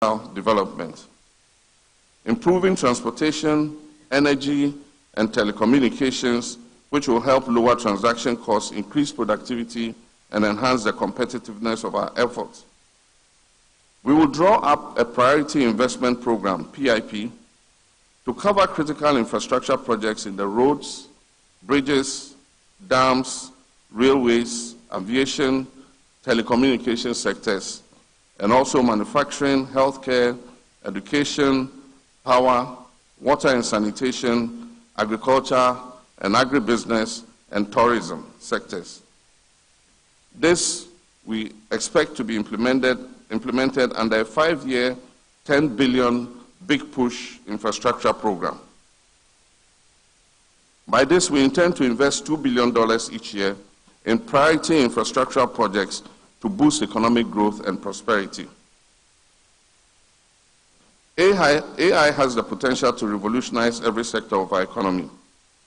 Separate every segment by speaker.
Speaker 1: development. Improving transportation, energy, and telecommunications, which will help lower transaction costs, increase productivity, and enhance the competitiveness of our efforts. We will draw up a priority investment program, PIP, to cover critical infrastructure projects in the roads, bridges, dams, railways, aviation, telecommunication sectors, and also manufacturing, healthcare, education, power, water and sanitation, agriculture and agribusiness, and tourism sectors. This we expect to be implemented under a 5-year, $10 billion Big Push infrastructure program. By this, we intend to invest $2 billion each year in priority infrastructure projects to boost economic growth and prosperity. AI has the potential to revolutionize every sector of our economy,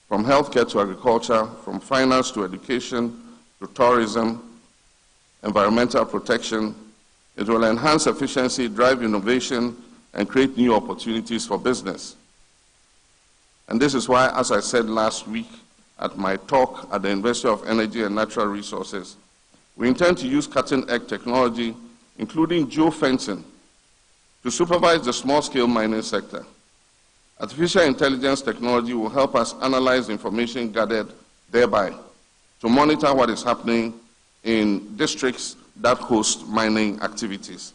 Speaker 1: from healthcare to agriculture, from finance to education to tourism, environmental protection. It will enhance efficiency, drive innovation, and create new opportunities for business. And this is why, as I said last week at my talk at the University of Energy and Natural Resources, we intend to use cutting-edge technology, including geofencing, to supervise the small-scale mining sector. Artificial intelligence technology will help us analyze information gathered thereby to monitor what is happening in districts that host mining activities.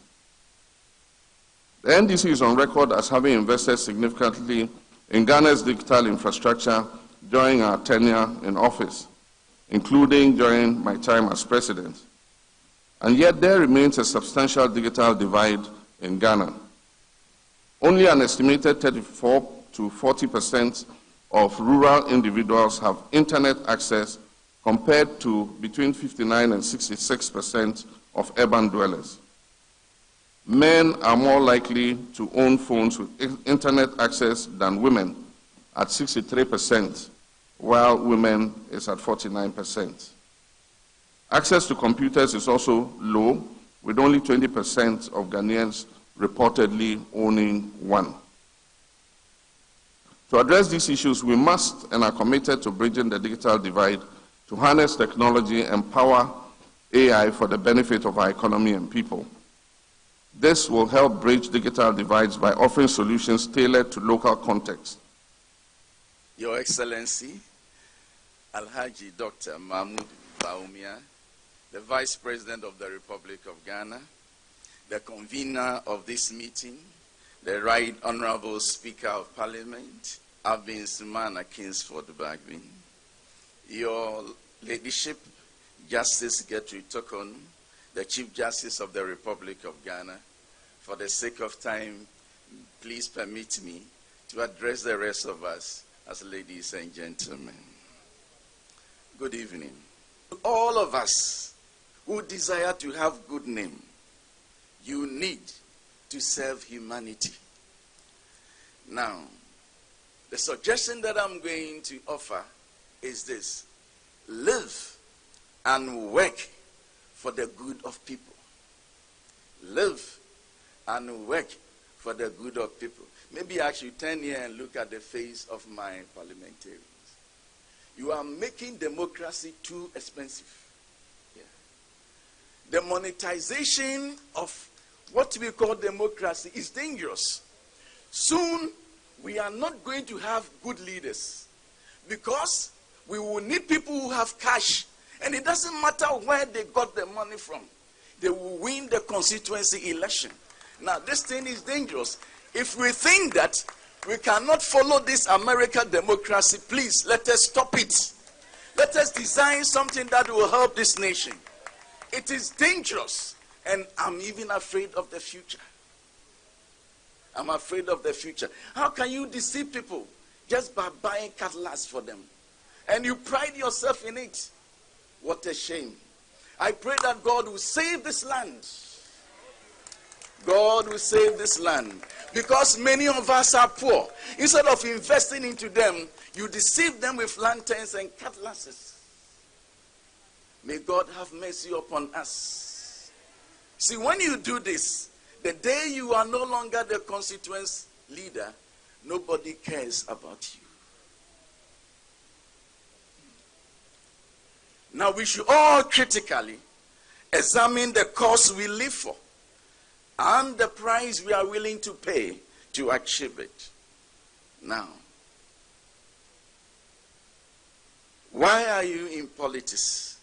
Speaker 1: The NDC is on record as having invested significantly in Ghana's digital infrastructure during our tenure in office, including during my time as president. And yet there remains a substantial digital divide in Ghana. Only an estimated 34 to 40% of rural individuals have internet access, compared to between 59 and 66% of urban dwellers. Men are more likely to own phones with internet access than women at 63%, while women is at 49%. Access to computers is also low, with only 20% of Ghanaians reportedly owning one. To address these issues, we must and are committed to bridging the digital divide, to harness technology and power AI for the benefit of our economy and people. This will help bridge digital divides by offering solutions tailored to local context.
Speaker 2: Your Excellency, Alhaji Dr. Mahmoud Bawumia, the Vice President of the Republic of Ghana, the convener of this meeting, the Right Honorable Speaker of Parliament, Abin Sumana Kingsford Bagbin, your Ladyship, Justice Gertrude Tokon, the Chief Justice of the Republic of Ghana. For the sake of time, please permit me to address the rest of us as ladies and gentlemen. Good evening. All of us who desire to have good name, you need to serve humanity. Now, the suggestion that I'm going to offer is this: live and work for the good of people. Live and work for the good of people. Maybe I should turn here and look at the face of my parliamentarians. You are making democracy too expensive. Yeah. The monetization of what we call democracy is dangerous. Soon, we are not going to have good leaders, because we will need people who have cash, and it doesn't matter where they got the money from. They will win the constituency election. Now, this thing is dangerous. If we think that we cannot follow this American democracy, please let us stop it. Let us design something that will help this nation. It is dangerous, and I'm even afraid of the future. I'm afraid of the future. How can you deceive people just by buying cutlass for them? And you pride yourself in it. What a shame. I pray that God will save this land. God will save this land. Because many of us are poor. Instead of investing into them, you deceive them with lanterns and cutlasses. May God have mercy upon us. See, when you do this, The day you are no longer the constituency leader, nobody cares about you. Now we should all critically examine the cause we live for and the price we are willing to pay to achieve it. Now, why are you in politics?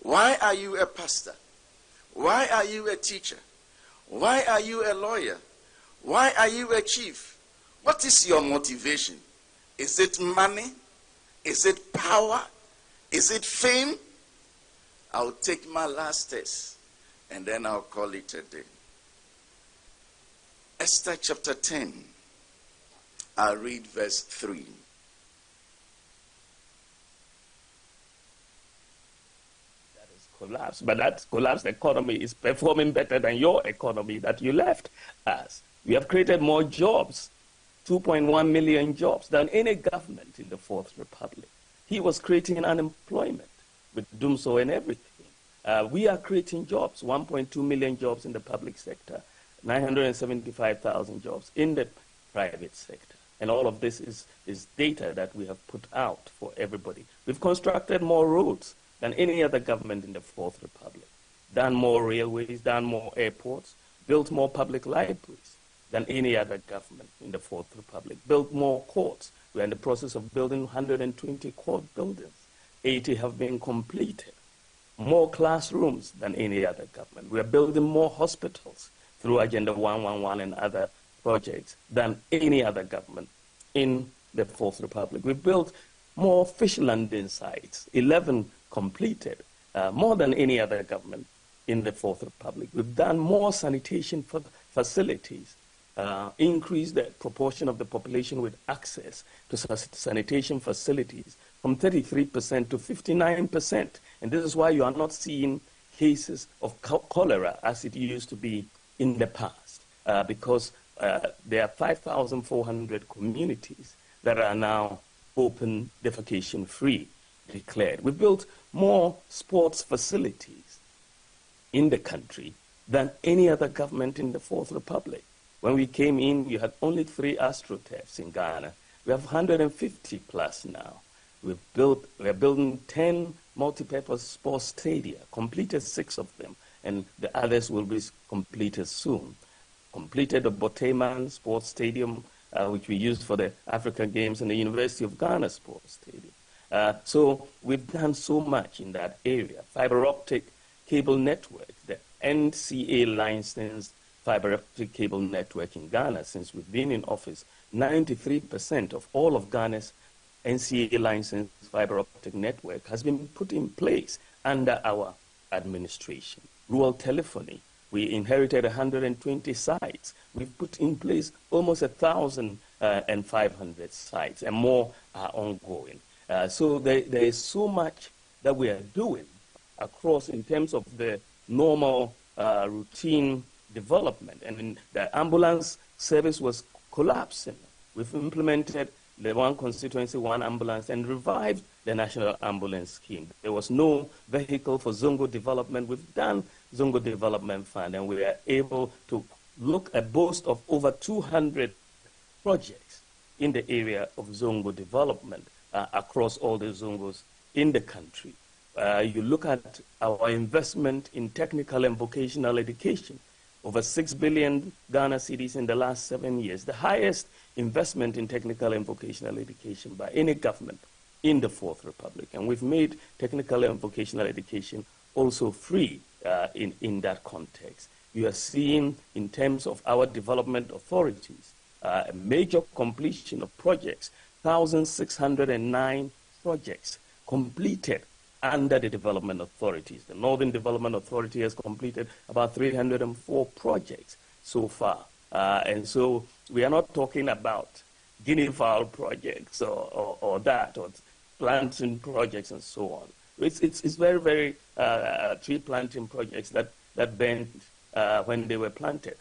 Speaker 2: Why are you a pastor? Why are you a teacher? Why are you a lawyer? Why are you a chief? What is your motivation? Is it money? Is it power? Is it fame? I'll take my last test and then I'll call it a day. Esther chapter 10. I'll read verse 3.
Speaker 3: That is collapse, but that collapsed economy is performing better than your economy that you left us. We have created more jobs, 2.1 million jobs, than any government in the Fourth Republic. He was creating unemployment with Dumso and everything. We are creating jobs, 1.2 million jobs in the public sector, 975,000 jobs in the private sector. And all of this is data that we have put out for everybody. We've constructed more roads than any other government in the Fourth Republic, done more railways, done more airports, built more public libraries than any other government in the Fourth Republic, built more courts. We're in the process of building 120 court buildings. 80 have been completed. More classrooms than any other government. We are building more hospitals through Agenda 111 and other projects than any other government in the Fourth Republic. We've built more fish landing sites, 11 completed, more than any other government in the Fourth Republic. We've done more sanitation facilities, increased the proportion of the population with access to sanitation facilities from 33% to 59%. And this is why you are not seeing cases of cholera as it used to be in the past, because there are 5,400 communities that are now open defecation free declared. We built more sports facilities in the country than any other government in the Fourth Republic. When we came in, we had only 3 astroturfs in Ghana. We have 150 plus now. We are building 10 multi-purpose sports stadia, completed 6 of them, and the others will be completed soon. Completed the Boteman Sports Stadium, which we used for the African Games, and the University of Ghana Sports Stadium. So we've done so much in that area. Fiber optic cable network, the NCA licensed fiber optic cable network in Ghana since we've been in office. 93% of all of Ghana's NCA licensed fiber optic network has been put in place under our administration. Rural telephony, we inherited 120 sites. We've put in place almost 1,500 sites, and more are ongoing. So there is so much that we are doing across in terms of the normal routine development. And the ambulance service was collapsing. We've implemented the one constituency, one ambulance, and revived the National Ambulance Scheme. There was no vehicle for Zongo development. We've done Zongo Development Fund, and we are able to look at boast of over 200 projects in the area of Zongo development across all the Zongos in the country. You look at our investment in technical and vocational education, over 6 billion Ghana cedis in the last 7 years, the highest investment in technical and vocational education by any government in the Fourth Republic. And we've made technical and vocational education also free in that context. You are seeing, in terms of our development authorities, a major completion of projects, 1,609 projects completed under the development authorities. The Northern Development Authority has completed about 304 projects so far. And so we are not talking about guinea fowl projects or that, or planting projects and so on. It's very, very tree planting projects that burned when they were planted.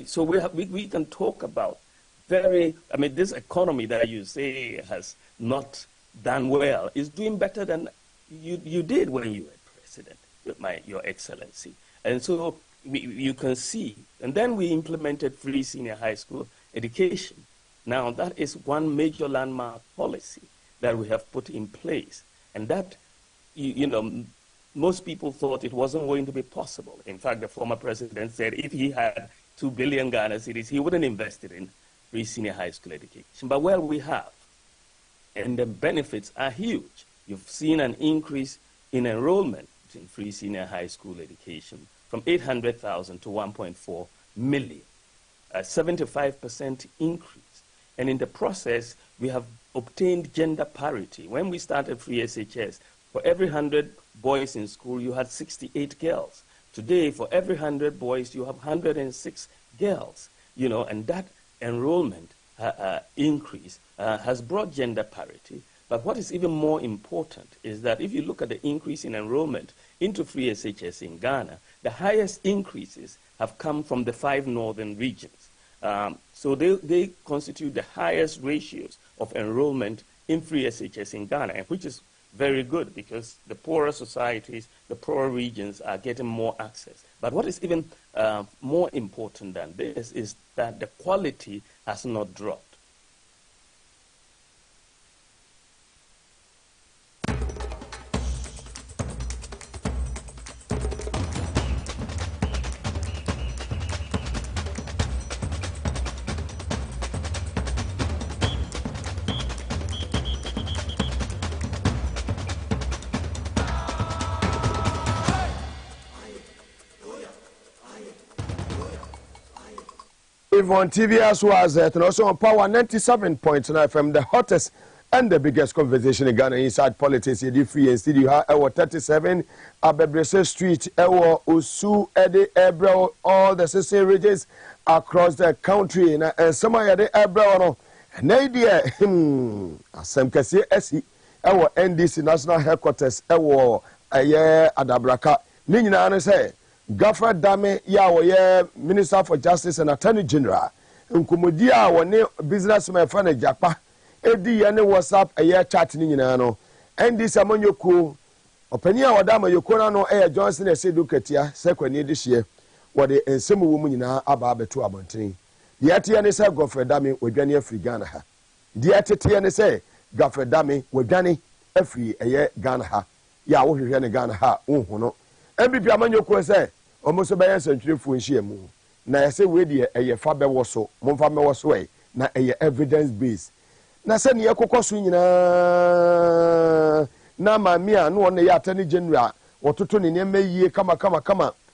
Speaker 3: So we can talk about this economy that you say has not done well is doing better than you did when you were president, Your Excellency. And so you can see. And then we implemented free senior high school education. Now, that is one major landmark policy that we have put in place. And that, most people thought it wasn't going to be possible. In fact, the former president said if he had 2 billion Ghana cedis, he wouldn't invest it in free senior high school education. But well, we have. And the benefits are huge. You've seen an increase in enrollment in free senior high school education from 800,000 to 1.4 million, a 75% increase. And in the process, we have obtained gender parity. When we started free SHS, for every 100 boys in school, you had 68 girls. Today, for every 100 boys, you have 106 girls. And that enrollment increase has brought gender parity. But what is even more important is that if you look at the increase in enrollment into free SHS in Ghana, the highest increases have come from the 5 northern regions. So they constitute the highest ratios of enrollment in free SHS in Ghana, which is very good because the poorer societies, the poorer regions are getting more access. But what is even more important than this is that the quality has not dropped.
Speaker 4: On TV as well as and also on Power 97.9 FM, the hottest and the biggest conversation in Ghana inside politics. You free and studio. Our 37 Abebrese Street, our Usu, Ede, Ebro, all the sister regions across the country. And some of the Ebro, and idea, Asem Kesi Esi, our NDC National Headquarters, our Adabraka. Nina say. Gaffer Dame ya Minister for Justice and Attorney General nkomodia wone businessman fa na japa edi ya ne WhatsApp chat ni nyina no endi samonyoku opani a wada amayoko na no Johnson Esedu Katia sekwani edihye wode ensemu wo mu nyina aba abeto abontene de atia ne se Gaffer Dame wadwane afri Ghana ha de atete ne se Gaffer Dame wadwane afri Ghana ha ya wo hwehwe ne Ghana ha unhu no MPP amanyoko say almost a bayan century for Shiemu. Na I say, we dear a fabe waso, Monfame was way, na a evidence base. Na send ye coco swing na mamia, no one a attorney general, or to turn in ye kama.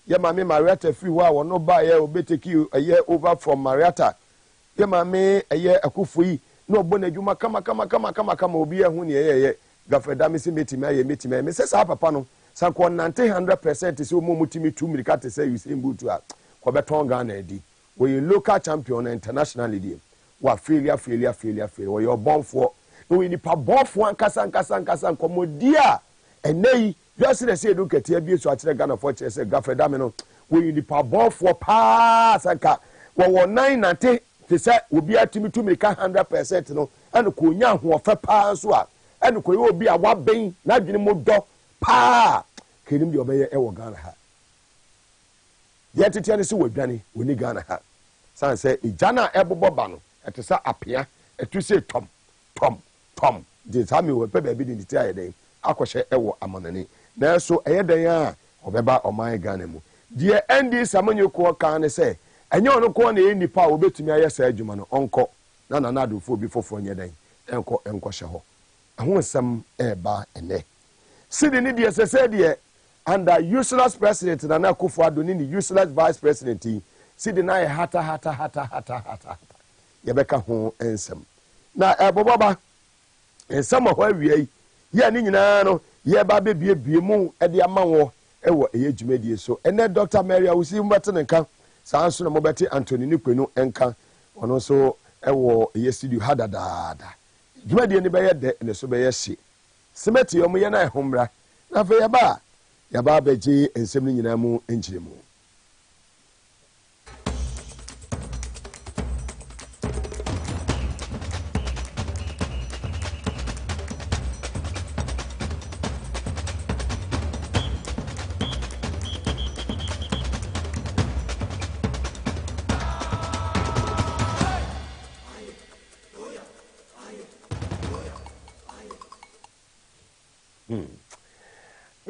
Speaker 4: Ya mami Marietta free wow, no buy or better you a year over from Marietta. Ya mami a year a kufui, no bonejuma kama, obia huni Gaffer Dame meeting, Mrs. Apapano. Sanko 100% is mutimi 2 mirika say you say mbutu a ko beton Ghana edi we local champion internationally wa failure we your born for we ni pa born for ankasa nkomodia enei just say do ketia bi so akire Ghana for say Gaffer Dame no we ni pa born for pa sanka wo 990 te say obi atimi 2 mirika 100% no and ko nya ho ofa pa so a and ko obi a wa ben na dwene mo do pa kenim de obeye ewo Ghana ha ye tete ne se wadwane woni Ghana ha san se ijana eboboba no etesa apia etu se tom de sami wo pe ba bi de ti ayede akohye ewo amanani na so eyeden a obeba oman Ghana mu de ND samanyoko kan ne se enye ono ko na enipa obetumi ayesa adwuma no onko na adofo bi fofo nyeden enko hye ho ahonsam eba ene Sidi ni said under useless president na Akufo-Addo ni useless vice president sidi na hata yebeka ho ensem na ebobaba ensem ho awie ye ni nyina no ye ba bebie mu e de amanwo ewo eyedwumadie so ene Dr. Mary Awusi mbete nka sanso na mobeti Anthony Nikwenu enka ono so ewo studio hadadada dwumadie ni be ye de ne so be ye hye Semeti yomu ye na ehomra na fe yaba beji ensem ni nyina mu enchiremu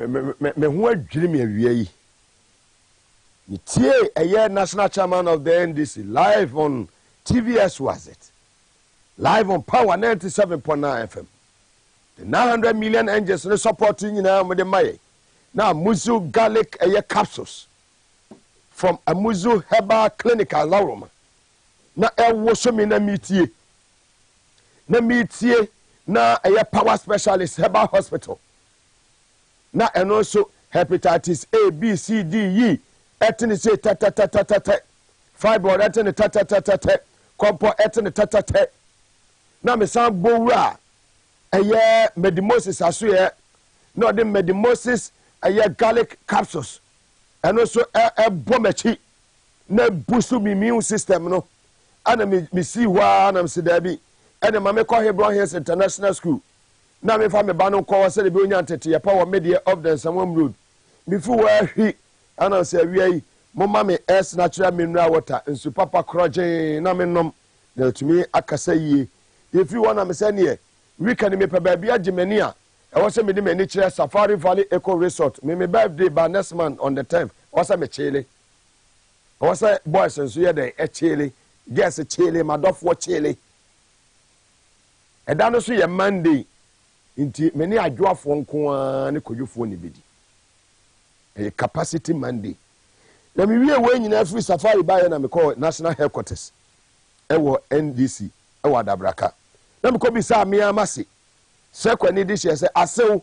Speaker 4: me ho adwiri me awie yi tie a national chairman of the NDC live on TVS was it live on Power 97.9 FM the 900 million angels no supporting na me de maye na muzu garlic capsules from Amuzu Herbal Clinic Lauroma na ewo so me na mitie na power specialist Herbal Hospital na and also hepatitis A, B, C, D, E etini say fibroid etini compo etini na me san bowura medimosis aso ye na the medimosis garlic capsules and also bomechi na boost my immune system no ana me see wa na me see there be and ma me call Hebron Hills International School na me fa me ba no call say be onya tete power media of the Samwam Road before where he ana say wi mo ma me s natural mineral water nsu papa kroje na me nom na tumi akasa yi if you wanna me say ne we can me pa ba bia Germany a I was me di me ni kire Safari Valley Eco Resort me birthday by next month on the 10th was me chile I was boys nso ye dey chile guess chile madofo chile eda no so ye Monday inti me ni adwoafo nko ne kodwofo ne bedi a capacity Monday na me wie we nyina free Safari by na me call national headquarters ewo NDC ewo Adabraka na me ko bi sa me amase sekwani di she say asew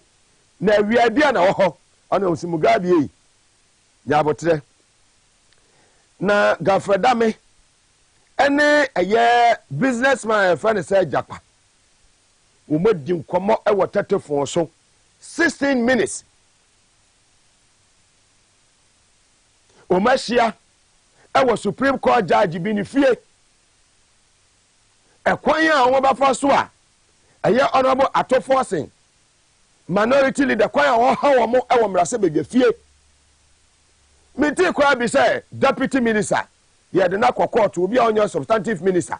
Speaker 4: na wiade na wo ho ana osi Mugabe yi ya botre na gafredame ene businessman friend say japa wo modi nkomo ewo tetefon so 16 minutes o mashia ewo Supreme Court judge bi ni fie ekwan ya won ba fa so a honorable Atoforcing minority leader kwan won ha wo mo ewo mrase be fie meti kwa bi say deputy minister ye de na court obi a onye substantive minister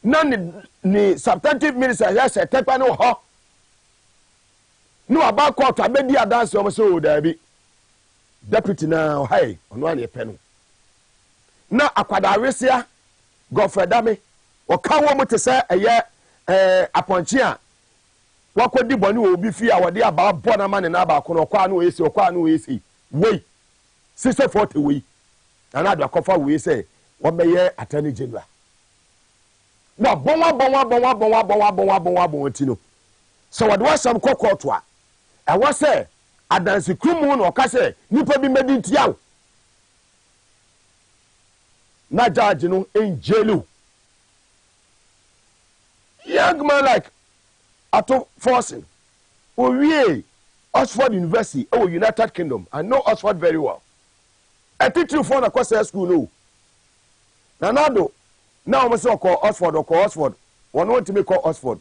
Speaker 4: na ni substantive minister ya say tekpa no ho no aba court abedi adanse o so da bi deputy na hai ono an ye pe no na akwada wesia gofredame o ka wo mo te say aponchi a wakodi boni obi fi a wode aba bo na mane na aba kono kwa na oyesi wei 640 wei na ado akofa wei say wo meye attorney general na bon tino so wode wasam kokoto a e wo say adansi krumu no ka say nipa bi medi ntia na judge no in jail young man like Atoforcing Owie Oxford University United Kingdom. I know Oxford very well. I teach you for the course school no. Nanado now we say call Oxford. One want to make call Oxford.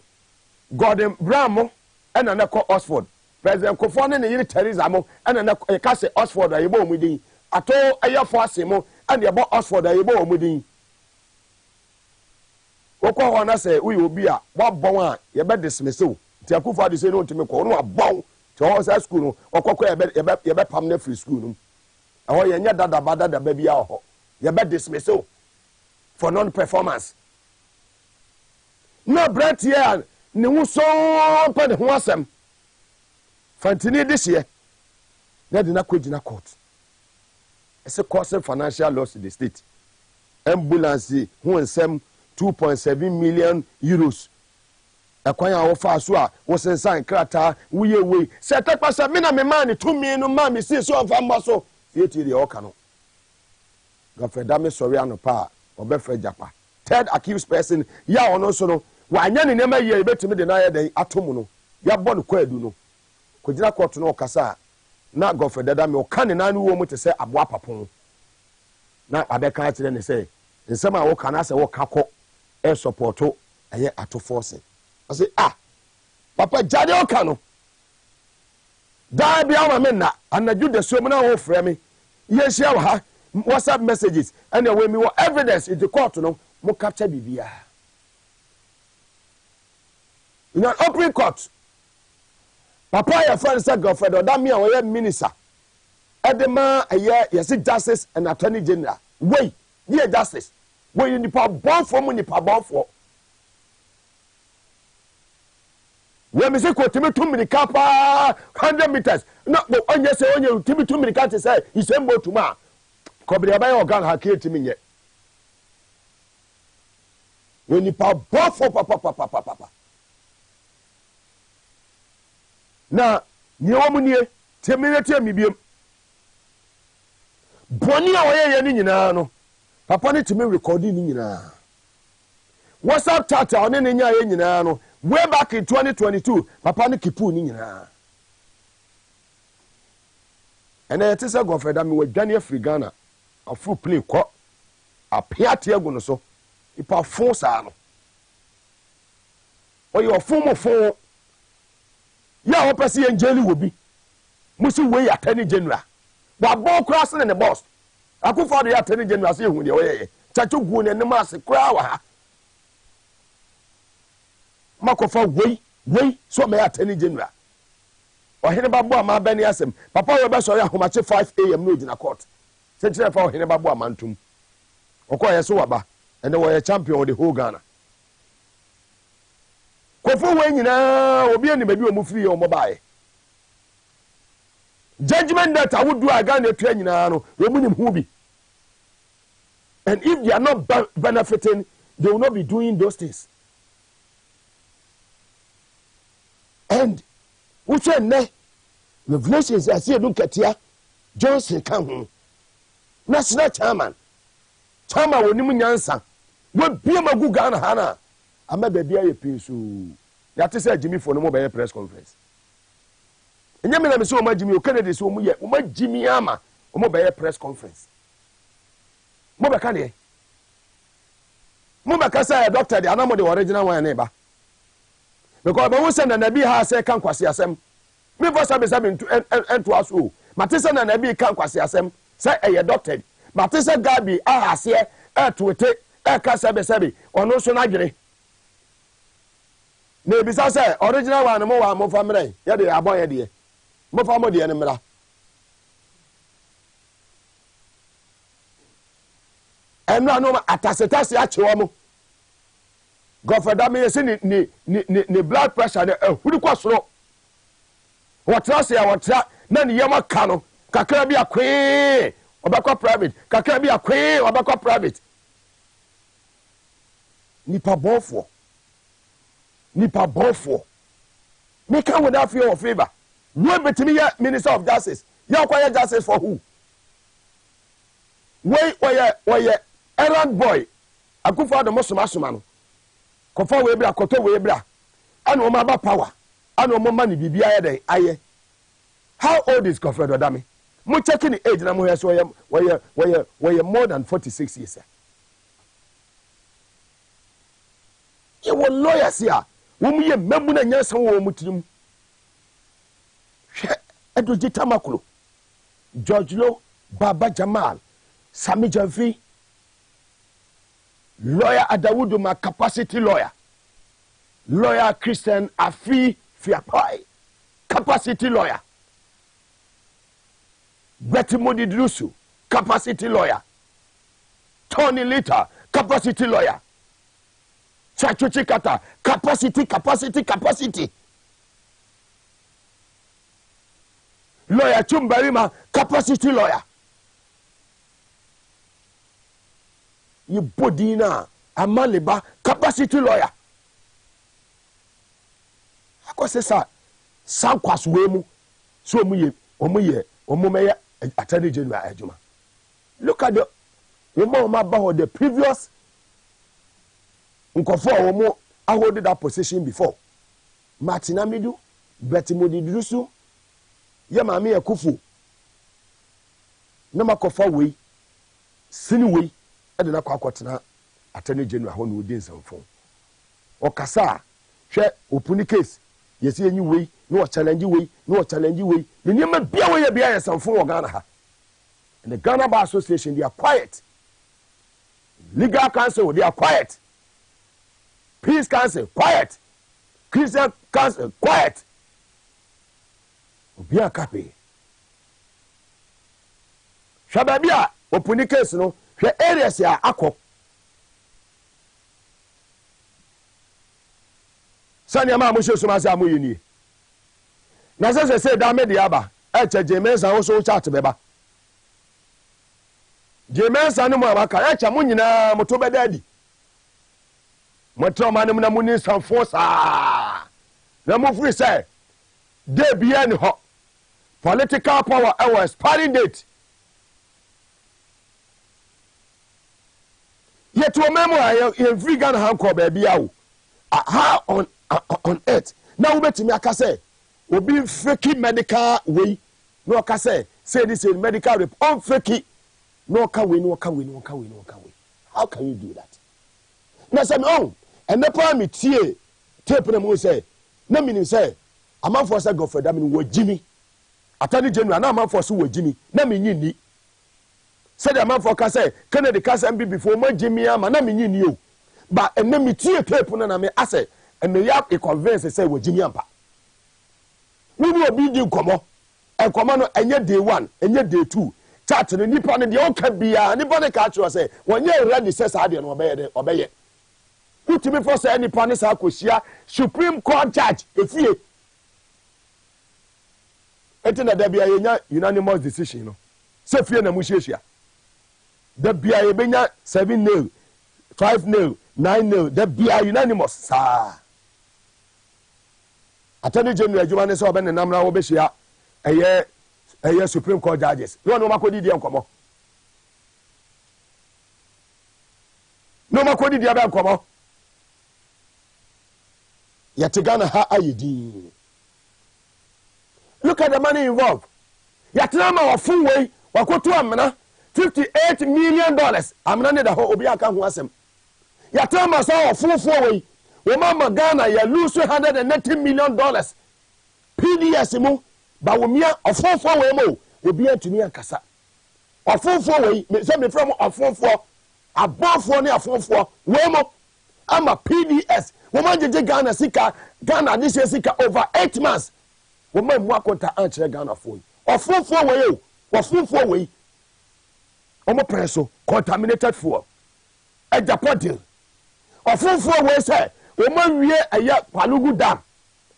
Speaker 4: Gordon Brown and another call Oxford. President Kofone ne yiri Teresa mo and another ka say Oxford ayebo omudin. Ato Ayaforcing mo and about Oxford ayebo omudin. Okwa wana say we obi a wabon a ye be dismiss o ti akufo ade say no ntimi ko no abon ti o say school no okokọ ye be pam na free school no aho ye nya dada ba bia ho ye be dismiss o for non performance no brand here ne hu so pa de ho asem fantini this year na de na kogina court ese causing financial loss in the state ambulance hu nsem 2.7 million euros. Akwanya wo fa so a wo sensan krata wo ye we se tekpasa me na me man 2 million ma me si so fa mba so yeti de o ka no gafreda me sori anopa obefra japa third accused person ya ono so no wa anya ne nema ye betimi de na ye den atomu no ya bo no kwadu no kogina court no kasa na gafreda me o ka ne na no wo mu te se aboa papon na abeka kire ne se nsema wo kana se wo kakọ e supporto aye Atoforcing I say papa jade o kanu da bia ma me na anaju de so mu na wo frɛ me ye share ha WhatsApp messages and we me evidence in the court no mo capture bibia in an open court papa your friend said Godfrey Odame a we minister edema yes justice and attorney general wey dear justice wey nipa born for nipa born for we me say ko timi 2 minutes pa 100 meters no onye say onye timi 2 minutes to say isembo tuma ko be ba organ ha ke timi nye we nipa born for papa na nyewomu nie teminete amibiem boni a woyeye ni nyina no papa ne timi recording ni nyina WhatsApp tata one ne nya ye nyina no way back in 2022 papa ne kipu ni nyina ene yete se Godfrey Odame we dwane afri Ghana afu play ko apiate agu no so ipa fon sa no oyo ofun mo fon ya opese ye njeli wo bi musi we attorney general wa bo cross ne boss akufo de attorney general se hu de oyeye chacho gu ne ne Maase kra wa ha makofa we so me attorney general ohene babo ama bani asem papa we be so ya homache 5 am no dina court se kire fa ohene babo ama ntum okoye so waba ene wo ye champion of the whole Ghana kofo we nyina obi ani baby omufiri ye omobae judgment that I would do again the training we hu bi and if they are not benefiting they will not be doing those things and which ne revelations I see don't ketia Johnson kan ho national chairman woni mu nyansa we bia magu Ghana hana ama bia ye pinsu ya te say Jimmy for no mo press conference enye me na me so ma Jimmy o Kennedy so mo ye o ma Jimmy ama o mo press conference mo be ka ne mo be ka say doctor de anamo the original one na ba because be won say na nabi ha say kan kwase asem me for sabe ento aso mate say na nabi kan kwase asem say eye doctor mate say Gabi aha se etwete ka sabe ono so na dwere na ebisa say original one mo wa mo family ye de abon ye de mo fa mo de ne mra enu anu atasetase a chewo mo Godfrey Odame ye se ni blood pressure de huri kwasoro wotra se ya wotra na ne yema ka no kakra bi akwe obakwa private kakra bi akwe obakwa private nipa bofo me can without fear or favor we betimi ya minister of justice ya kwaya justice for who we errand boy akufa do mosoma no kofa we bra koto we bra ana o ma ba power ana o mo ma ni bibia ya den aye how old is Godfrey Odame mo checking the age na mo heso we more than 46 years you will lawyers here wo mu ye mamu na nyansa wo mu tirim hwe edoji tamaklo George Lo Baba Jamal Sami Janfi lawyer Adawudu ma capacity lawyer Christian Afi Fiapai capacity lawyer Betty Modi Drusu capacity lawyer Tony Lita capacity lawyer Chacho Chikata capacity lawyer Chumbarima capacity lawyer Yibodina Amaliba capacity lawyer akose sa sankwas wemu so omuyɛ attorney general adwuma look at the the previous nkofo omo hold that position before Martin Amidu Betty Modi Drusu Yemami Ekufu na makofa we sini we e na kwakotena attorney general ho no odin sanfo okasa hwe opuni case yesi enyi we no challenge we the name bia we bia yesanfo wo Ghana ha and the Ghana Bar Association they are quiet legal council they are quiet peace council quiet Christian council quiet obi akape hwa ba bia opuni case no hwa areas ya akọ sani ma mo hye so ma se amoye ni na se da me de aba e che jemensa wo so chat beba jemensa no mo abaka e che mo nyina mo to bedadi mo tro ma nem na mo ni sanfo sa na mo free say dey bia ni ho political power our expiring date yet wo memo ye free Ghana hanko ba bia wo how on earth now we betimi aka say obi fake medical way no aka say this is medical rep on fake no ka we how can you do that na say me and the point me tie tape na mo say na meaning say amanfo say go for that meaning wo jimi atani general na amanfo so wo jimi na me nyini say the amanfo ka say Kennedy ka say mb before mo jimi ama na me nyini o ba enne me tie tape na me ase and me ya e convince say wo jimi ampa we will be di komo e komo no enye day 1 enye day 2 chat no nipa no de o ka bia nipa ne ka tro say wonye ready say sa de no obeye utimi for say nipa ne sa akosia Supreme Court judge efie etina da bia yenya unanimous decision no say fie na mu hiesia da bia ye benya 7-0 5-0 9-0 da bia unanimous sa attorney general adwuma ne so obe ne namra wo be hia eye Supreme Court judges no makodi di enkomo no makodi di aba enkomo yatigana ha ayidi look at the money involved yatinama wa fun way wakoto amena $58 million amena ne da ho obi aka ho asem yatinama so wa funfo way we mama Ghana ya lose $190 million PDS mu ba wo mia ofofo we mo obi antumi ankasa ofofo we se me from ofofo abofo ne afofo we mo ama PDS wo manjeje Ghana sika Ghana this year sika over 8 months wo ma mu akonta anche Ghana fo ofofo we o ofofo we omo preso contaminated fuel Japan deal ofofo we say wo ma wie aya Palugu dam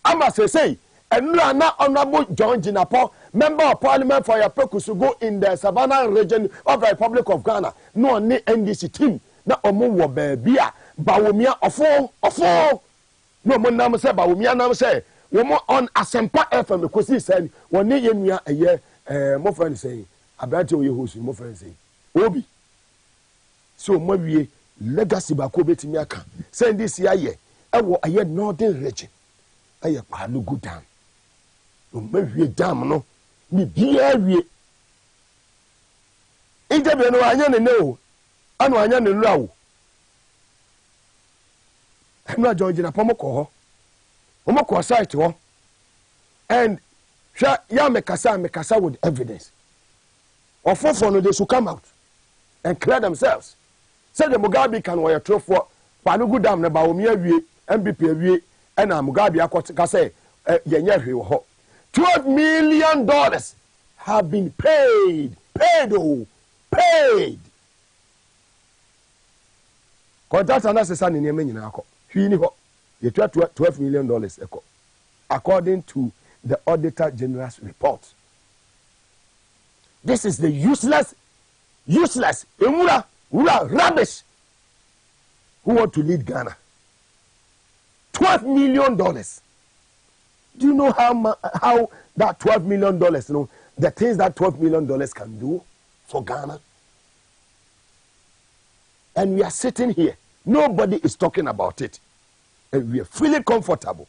Speaker 4: ama say Enra na Honorable John Jinapo, Member of Parliament for Yapekusugo in the Savannah region of the Republic of Ghana. No ni NDC team na omo wo baabia bawomia ofo no mo nam say bawomia nam say wo mo on Asempa FM kosi say woni yenua eye mo friend say abranti oye host mo friend say obi so mo wie legacy ba ko betimi aka say this year ye ewo aye northern region aye Palugu dam o mawie dam no bi bia wie interview no anya ne o anu anya ne lua o no George na pomoko ho omoko site ho and ya mekasa with evidence ofofo no they should come out and clear themselves say the Mugabe can were true for Palugu dam na ba omi awie MPP awie and Mugabe akota say yenye hwe ho $12 million have been paid. Contract analysis and in nyina akọ. Hwi ni ho. Ye $12 million eko. According to the Auditor General's report. This is the useless, rubbish who want to lead Ghana. $12 million. Do you know how that $12 million, the things that $12 million can do for Ghana? And we are sitting here. Nobody is talking about it. And we are feeling comfortable.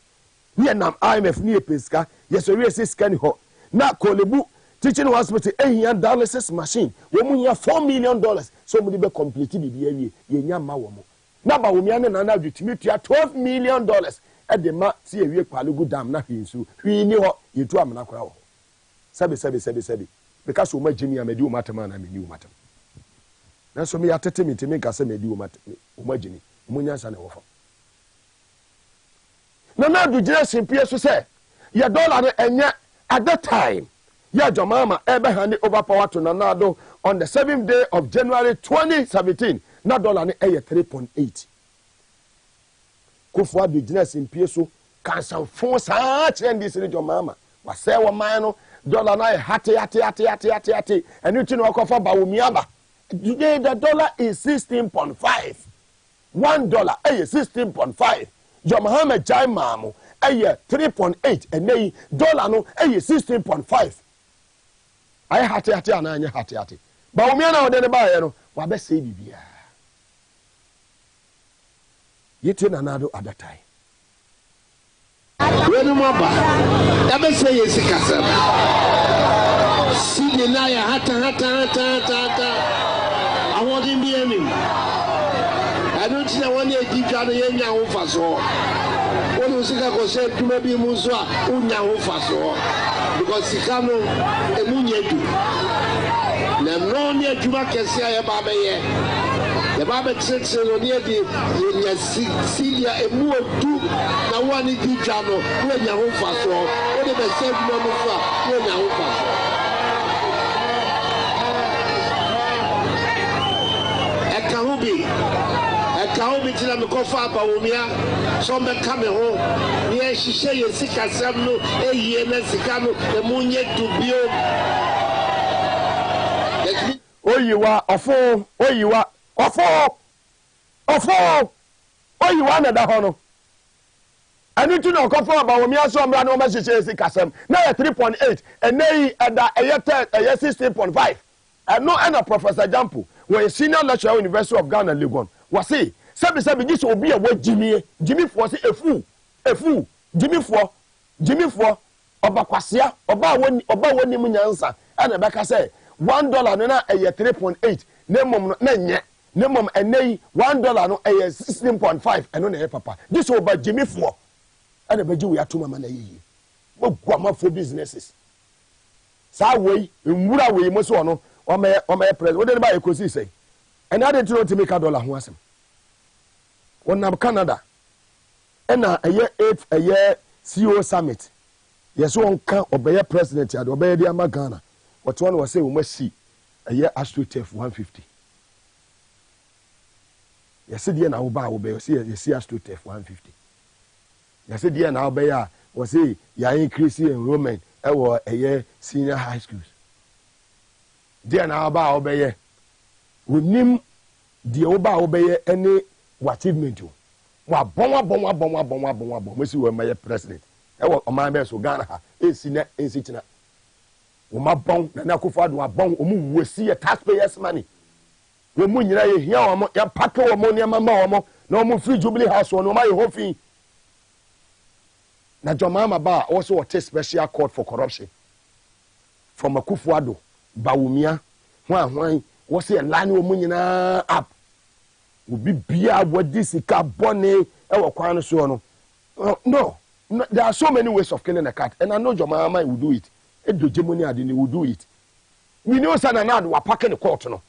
Speaker 4: We are now IMF near Pesca. Yes, we are scanning ho. Now, Kolebu teaching hospital, dialysis machine. We have $4 million. So we be completed the year. Now, we are now $12 million. At the ma see a Palugu dam na hinsu hwi ni ho yetu amena kora ho sabe because o ma jimi amedi o matama na meni o matam na so me atete mitimi ka se medi o matam o ma jini mo nyansa na wo fa na du jira simpie so se ya dollar no enye At that time, yeah, Jomama ever handed over power to Nanado on the 7th day of January 2017. Na dollar ni 3.8. Kufwa business in PSO can some force such and this in Jomama. Was say one man dollar na hati. And you know for Baumiaba. Today the dollar is 16.5. $1 16.5. Jomahama Jai Mamu 3.8 and they dollar no 16.5. I hati and I hati. Baumiana or the buyer no wabe say bibia. Yet another at that time.
Speaker 5: When Maba, ever say yes, Casam. See the Naya hata. I want him be him. I don't see one year deep down the Yenya Faso. When you see I say to maybe Muswa, Unya Faso. Because Sikano, a Munyetu. Nemonia Juma Cassia Babaye. The Bible says near the Celia a more two now one in the channel when you home fast or the same number when you home fast. A Kahubi till I'm a coffee Baumia, some coming home. Yes, she say you sick as some no a year Mexicano, the moon yet to build.
Speaker 4: Oh, you are a fool, oh, you are. Of all, oh, you wanted that honor. I need to know confirm about me. So I'm no message says Casam. Now 3.8 and they at that a year 16.5. And no end of Professor Jampu, where a senior lecturer University of Ghana, Legon, was say, Sabi, this will be a word Jimmy for say a fool, Jimmy for Obakwasia, about one answer. And the back say $1 no a year 3.8. Nemom and nay $1 no a 16.5 and on a papa. This over Jimmy for and a beju we are two mamma. What for businesses? Sa way in Mura way most one or my president. What did I say? And I didn't know to make $1 who was him. One of Canada and a year 8 a year CEO summit. Yes, one can obey a president at obey the Amagana. What one was say we must see a year AstroTurf 150. Yes, dear now buy obey see AstroTurf 150. Yes, dear now buy was say ya increase enrollment a year senior high schools. Dear now buy obey we name the oba obey any achievement you. Wa bomwa. We see we my president. O man be so Ghana e senior in sitina. O ma bon na Akufo-Addo wa bon o mu we see taxpayers money. We mu nyina ye hia o ya pato o mo ne mama o mo na o mu free Jubilee House o no ma ye hofin. Na Jomama ba also what special court for corruption from Akufo-Addo Bawumia hwan wo say line o mu nyina up obi bia wadi sika bone e wo kwan so no. No, there are so many ways of killing a cat and I know Jomama will do it. Edojemoni adini will do it. We know Sananad were packing the court no.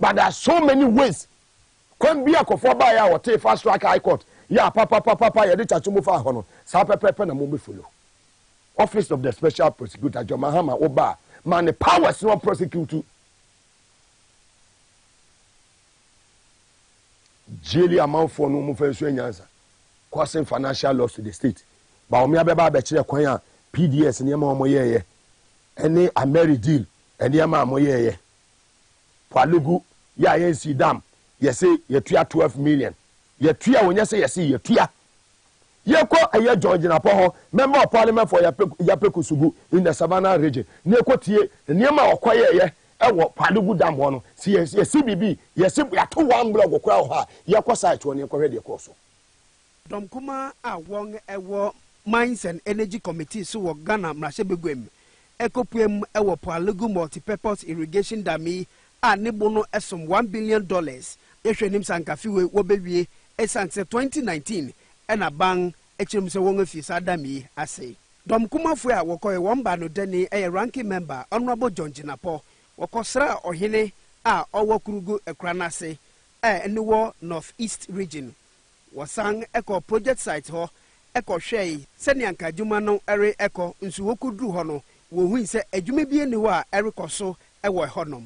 Speaker 4: But there are so many ways. Come be a kofoba ya or take fast track high court. Ya papa ya de chachumo fa hono. Sa pepe na mo be follow. Office of the Special Prosecutor Jomahama Oba man the powers no prosecute. Jeli amount for no mo fa so nyansa. Causing financial loss to the state. Ba omi abeba be kire kwan a PDS ne ma omo yeye. Ene Ameri deal ene ma omo yeye. Palugu ya yensi dam ye say ye tua 12 million. Ye tua wonya say ye say ye tua. Ye ko eye George Napo ho member of parliament for Yapeku Sugu in the Savannah region. Ne ko tie ne ma okoye ye ewo Palugu dam ho no. Si ye CBB ye say ya to one block okwa ho ha ye ko site won ye ko hwe de ko so.
Speaker 6: Domkuma a wong ewo Mines and Energy Committee so wo Ghana mrahye ekopuem ewo Palugu multi-purpose irrigation dam a nebo no esom $1 billion yehwenim sankafiwe wo bewie esanse 2019 ena bang echirim se won afi sadami ase domkumafo a wokoye womba no deni ranking member honorable John Jinapo wokosra ohene a owokurugu ekranase eniwo North East region wasang eco project site ho eko hwei senianka juma no ere eko nsu wokudru ho no wo hu se adwuma bi ni ho a erikoso ewo honom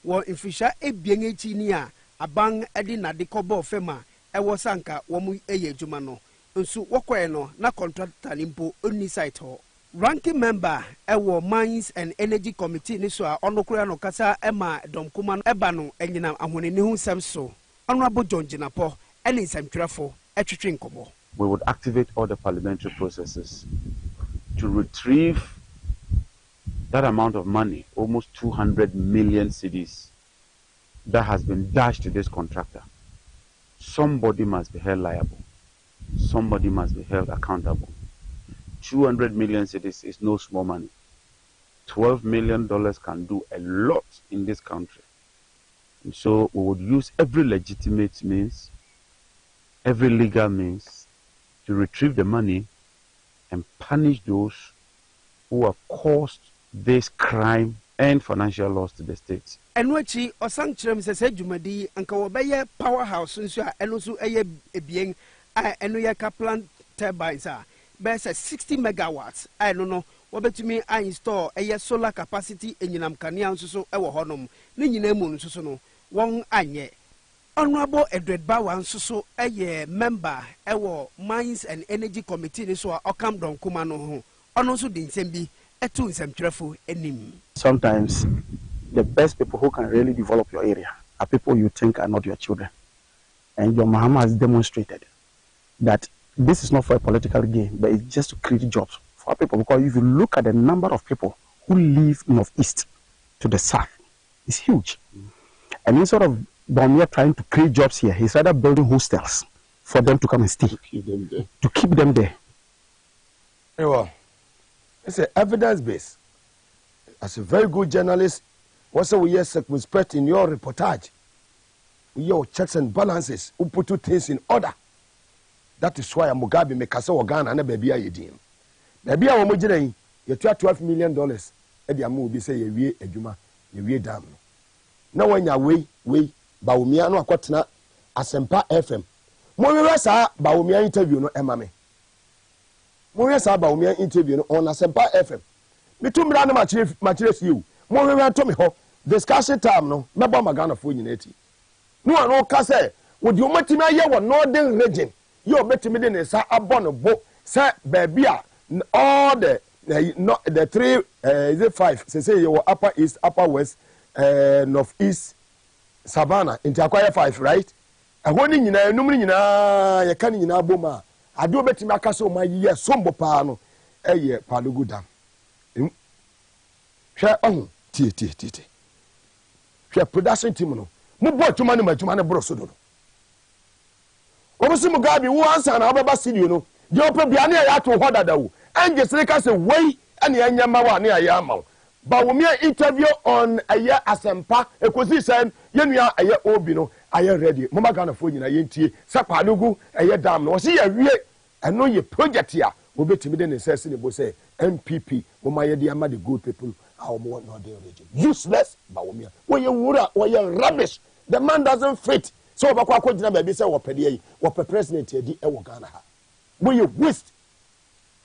Speaker 6: wo mfisha ebien echi ni a aban edi na de kobo fema ewo sanka wo mu eye adwuma no nso wokoe no na contractor nimpo oni site ho. Ranking member ewo Mines and Energy Committee ni so a onokura no kasa ema domkuma no eba no enyina ahoneni hu sem so honorable John Jinapo ene nsamtwerefo etwetwe nkomo.
Speaker 7: We would activate all the parliamentary processes to retrieve that amount of money, almost 200 million cedis, that has been dashed to this contractor. Somebody must be held liable. Somebody must be held accountable. 200 million cedis is no small money. $12 million can do a lot in this country. And so we would use every legitimate means, every legal means, to retrieve the money and punish those who have caused this crime and financial loss to the state.
Speaker 6: Enwechi osankrem se dwumadi anka wo beye powerhouse nso a eno so eye ebien a eno ye Kaplan turbines a be se 60 megawatts a eno no wo betumi a install eye solar capacity enyinam kanea nso so ewo honom ne nyina mu nso so no won anye. Honorable Edward Bawa nso so eye member ewo Mines and Energy Committee ni so a okam don kuma no ho ono so di nsem bi etu nsamtwerefo enim.
Speaker 8: Sometimes the best people who can really develop your area are people you think are not your children. And John Mahama has demonstrated that this is not for a political gain, but it's just to create jobs for people. Because if you look at the number of people who live northeast to the south, it's huge. And instead of Bawumia trying to create jobs here, he's rather building hostels for them to come and stay. To keep them there.
Speaker 4: Very well. It's an evidence-based. As a very good journalist, also we are circumspect in your reportage. Your checks and balances, who put two things in order. That is why Mugabe Maase Ghana and baby are yedim. Baby are homogene, you $12 million. Edi amu be say ye eduma, ye dam. Now when you way, Bawumia no akwatena Asempa FM. Mo we sa Bawumia interview no emame. Mo sa Bawumia interview no on Asempa FM. Me too mra na machire you. Mo we to me ho discussion time no mebo magana fo nyinati. No an ka say wo di omatimi aye wo northern region. You betimi de ne sa abono bo say baby a all the 3 is it 5 say you upper east, upper west, northeast, savannah into acquire 5, right? And when you know number ye can in aboma I do betimi aka so my year sombo pa no eye palugu dam. Hwe on tie hwe production team no mo bo atuma ne bro so do. Obusi Mugabe wo ansa na obeba studio no je opa bia na ya to hoda dawo anje sreka se wei ane anya ma wa na ya ma Bawumia interview on aye Asempa ekosi sen yenua aye obi no aye ready mama Ghana fo nyina yentie sapalugu aye dam no se ya wie eno ye project ya obetimi de ne sese ne bo say MPP mama ye de ama the good people our more northern region useless Bawumia wo ye wura wo ye rubbish the man doesn't fit. So bakwa kwagina baby say wo pede yi wo president edi e wo Ghana ha bo ye waste.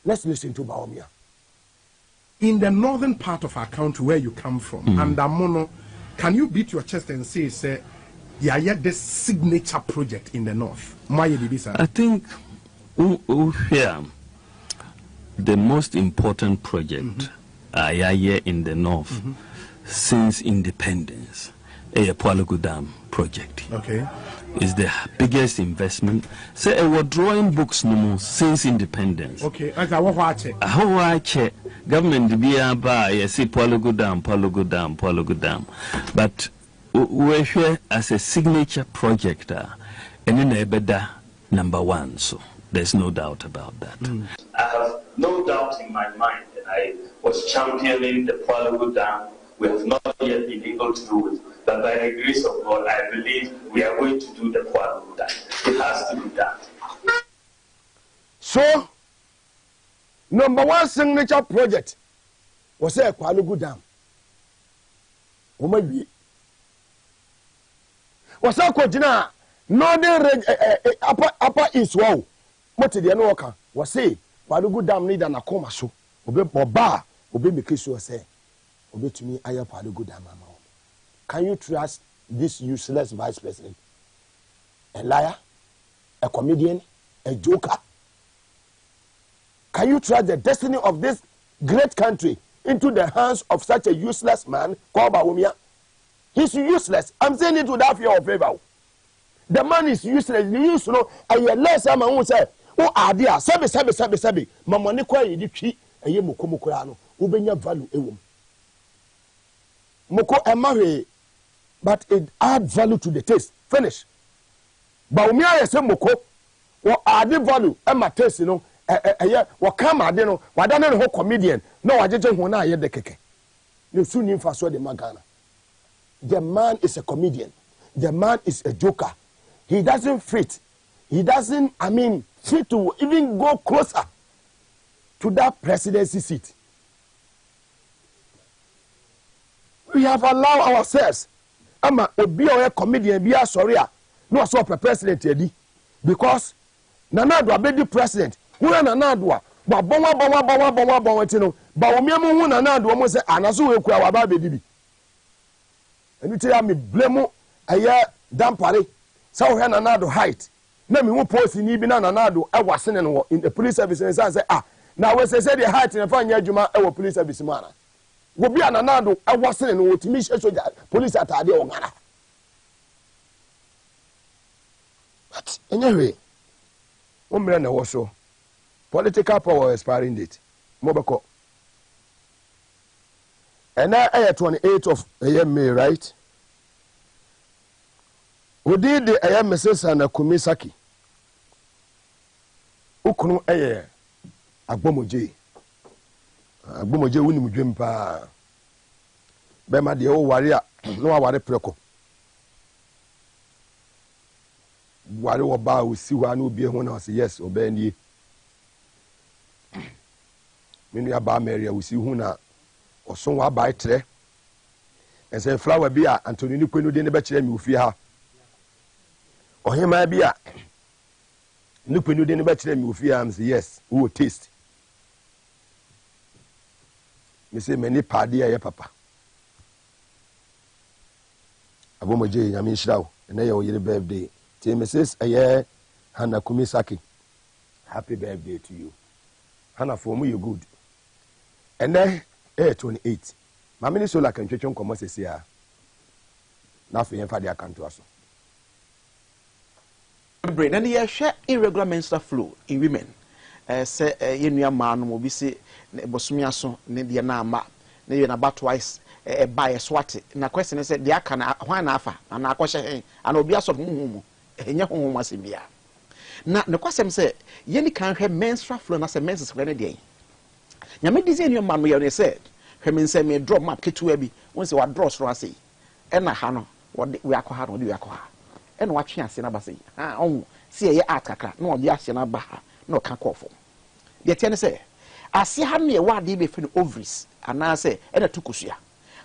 Speaker 4: Let's listen to Bawumia.
Speaker 9: In the northern part of our country where you come from, and Amono, can you beat your chest and say yeah, this signature project in the north? I
Speaker 3: think here the most important project in the north since independence, a Palugu Dam project.
Speaker 9: Okay.
Speaker 3: Is the biggest investment. Say we're drawing books no more since independence.
Speaker 9: Okay, as I watch it.
Speaker 3: How I check government be by say Palugu Dam. But we're here as a signature project and in Ebeda #1. So there's no doubt about that.
Speaker 10: I have no doubt in my mind that I was championing the Palugu Dam. We have not yet been able to do it. But by the grace of God, I believe we are going to do the Palugu Dam. It has to be done.
Speaker 4: So, #1 signature project was a Palugu Dam. Was a Kojina, northern upper east wall. What did you know? Was say Palugu Dam need an akoma so. Oba obe make sure say obe to me aya pado good mama. Can you trust this useless vice president? A liar, a comedian, a joker? Can you trust the destiny of this great country into the hands of such a useless man called Bawumia? He's useless. I'm saying it without fear or favor. The man is useless. You used to know, and yet less man who say, oh, idea, sabi, mamani kwa yidiki, and ye moko ano, ubenya value ewum. Moko emare, but it add value to the taste. Finish. Bawumia yese moko, or add value, and my taste, you know, what come at no, what done a whole comedian, no, I just want to hear the keke. You soon in for the magana. The man is a comedian. The man is a joker. He doesn't fit. He doesn't, fit to even go closer to that presidency seat. We have allowed ourselves. Ama obi a comedian be sorry no so president edi because Nana Addo abedi president. Who Nana Addo ba bon tino ba omi amu Nana Addo mo say anaso we kura wa ba bedi bi. Eni tell me blame aye dampare. So we Nana Addo height. Na me hu post ni bi na Nana Addo e wasene no in the police service and say now we say the height na fa nya adwuma e wo police service man. Wo bi Nana Addo e wasene no otimi soja police atade o ngana. But anyway, umre na wo so political power expiring date. Mobako. And now 28th of May, right? We did the Mrs. and Kumisaki. Ukunu Agbomoje. Agbomoje wuni mujempa. Bema de o warrior, no ware preko. Ware oba we si wa no bi ehun na say yes oba ni. Menu aba Maria we si hu na oso wa ba etre. And say flower bi a Anthony ni kwenu de ne be kire mi ofie ha. Ohima bi a ni kwenu de ne be kire mi ofie ha say yes, we will taste. Me say many party aye papa. Abomoje nyame nshirawo na ye oyire birthday. Ti Mrs. Aye Hannah Kumisaki. Happy birthday to you. Hannah, for me you good. And then 28. My minister like twetwe nkomo sese a. Na fe yemfa de akanto aso.
Speaker 8: Brain and ye share irregular menstrual flow in women. Say yenua ma no obi se bosomia so ne de na ama. Ne ye na ba twice by a swat. Na question is de aka na hwan na afa na akɔhye hen. Ana obi aso huhumu. Enya huhumu asebia. Na ne kwasem se ye ni kan hwɛ menstrual flow na se menses hwɛ ne de. Nyame dizi yenua ma no ye said. Hwɛ say me drop map ketua bi. Won se wa draw so ase. Ɛna ha no we akɔha no de we akɔha. Ɛna wa twe ase na ba se. On se ye art kakra na obi ase na ba ha na ɔka kɔfo. De tie ne se ase ha no ye wa de be fe no ovaries ana se ɛna tukosua.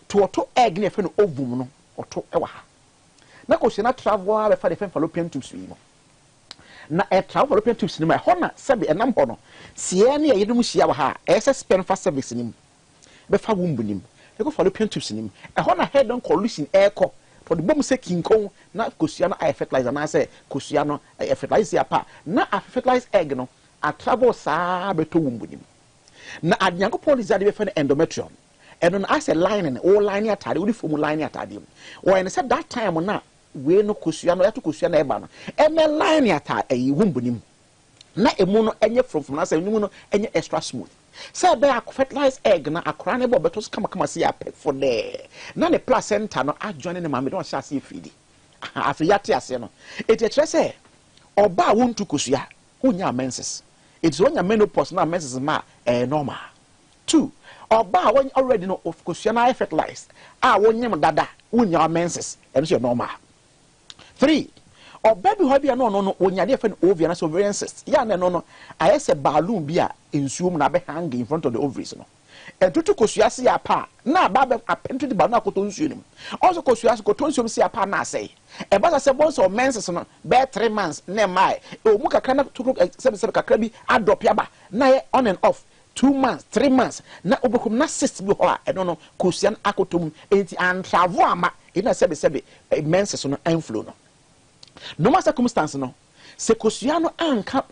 Speaker 8: To oto egg ne fe no ovum no oto ɛwa ha. Na ko se na travel a be fa de fallopian tubes wi no. Na travel fallopian tubes ni ma ho na se be enam ho no. Se ye ne ye dum hia wa ha. Ɛsɛ sperm fa cervix ni mu. Be fa wombu ni mu. E ko fallopian tubes ni mu. E ho na head on collusion airco. For the bomb say kinkon na kosua no fertilizer na say kosua no fertilizer apa na fertilized egg no a travel saa beto wombu ni mu. Na adnyanko policy be fa no endometrium. And on as a lining, all lining atade, we form lining atade. Or and said that time na we no kosua no yato kosua na eba no. E me lining atade e wombu ni mu. Na emu no enye from na say emu no enye extra smooth. Say be a fertilized egg na akra ne bo beto kama see apet for there. Na the placenta no adjoin ne mame don sha see feed. Afi yate ase no. It e tre say oba wontu kosua, wonya menses. It's when your menopause na menses ma normal. 2. Oba when already no of kosua na fertilized. Wonyam dada, wonya menses. And so normal. 3. Or baby hobby no when you're different ovarian so ovarian cyst. Yeah, no. I say balloon beer in zoom na be hang in front of the ovaries. No. And to kosuasi apa na ba a pentri the balloon cotonsium. Also kosuasi cotonsium si apa na say. E ba say bonds or menses no be 3 months ne mai. O muka kana to 7 kakrabi adop yaba na on and off
Speaker 11: 2 months 3 months na obekum na 6 bi ho a eno no kosian akotom enti an travel ama ina sebe menses no inflow no normal circumstance no se kosiano anka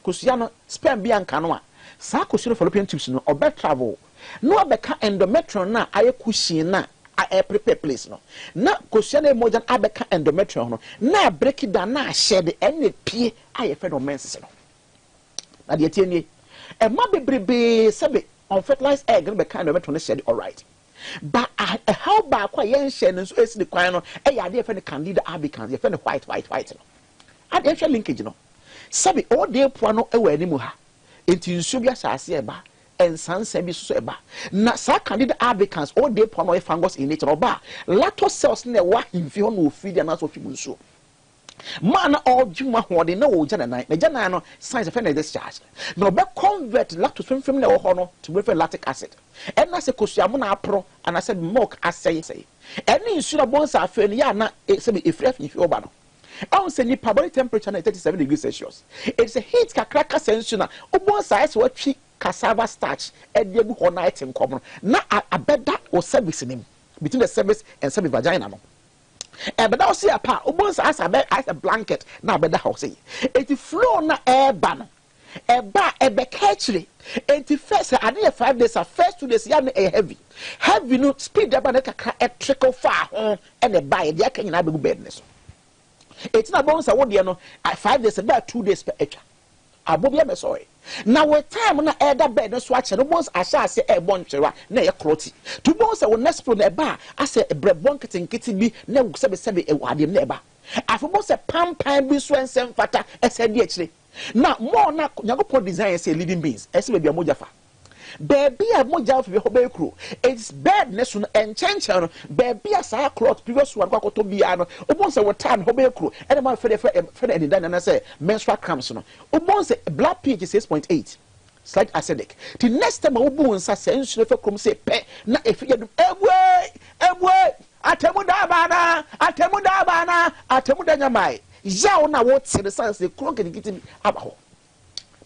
Speaker 11: kosiano sperm bi anka no a sa kosiano fallopian tubes no obe travel no abeka endometrium na aye kusin na a prepare place no na kosiano emojan abeka endometrium no na break it down na share the NP aye fe no menses no na de tie nie e ma bebrebe sebe unfertilized egg no be kind of endometrium share all right but how ba kwa yen share no so esi the kwan no e ya de fe ne candida albicans ye fe ne white no ade hwe linkage no sebe all day po no e wa animu ha enti nsuo bi asase e ba ensansa bi so e ba na sa candida albicans all day po no e fungus in nature oba lato cells na wa himfi ho no ofidi na so twibu nsuo man all juma hode na wo jana na jana no science fe na discharge no be convert lactose fem na wo ho no to be lactic acid and na se kosuamo na apro and I said milk asay any nsuo bonsa afa ni ya na se be efrefi oba no I say ni body temperature na 37 degrees Celsius. It's a heat kakraka sensu na obonsa ese watwi cassava starch e de bu ho na item kom na abeda o service nim between the cervix and cervix vagina no. Ebeda o see apa obonsa as a blanket na abeda ho say. It flow na air ban. Eba ebe catchly. 81st ade 5 days first 2 days ya na heavy no speed eba na kakra e trickle far ho e na buy de aka nyina begu bedness. It's not bonus. I want no 5 days about 2 days per acre. Abobia me sorry. Now with time na either bed no swatch no bonus asha say e bon twera na ye kroti. To bonus we next pro na ba ase bread bonket nkiti bi na sebe e wadem na eba. Afo say pam bi so ensem fata ese de akire. Na more na Nyankopon design say living beings. Ese be bia mojafa. Baby a moja of your crew. It's bad nesun and change. Baby a sa cloth previous one to be an almost a time hobby crew. And my friend and then and I say menstrual cramps. Almost blood pH is 6.8. Slight acidic. The next time I will say come say pe na if you do away atemudabana nyamai. Yao na what say the science the clock and getting abaho.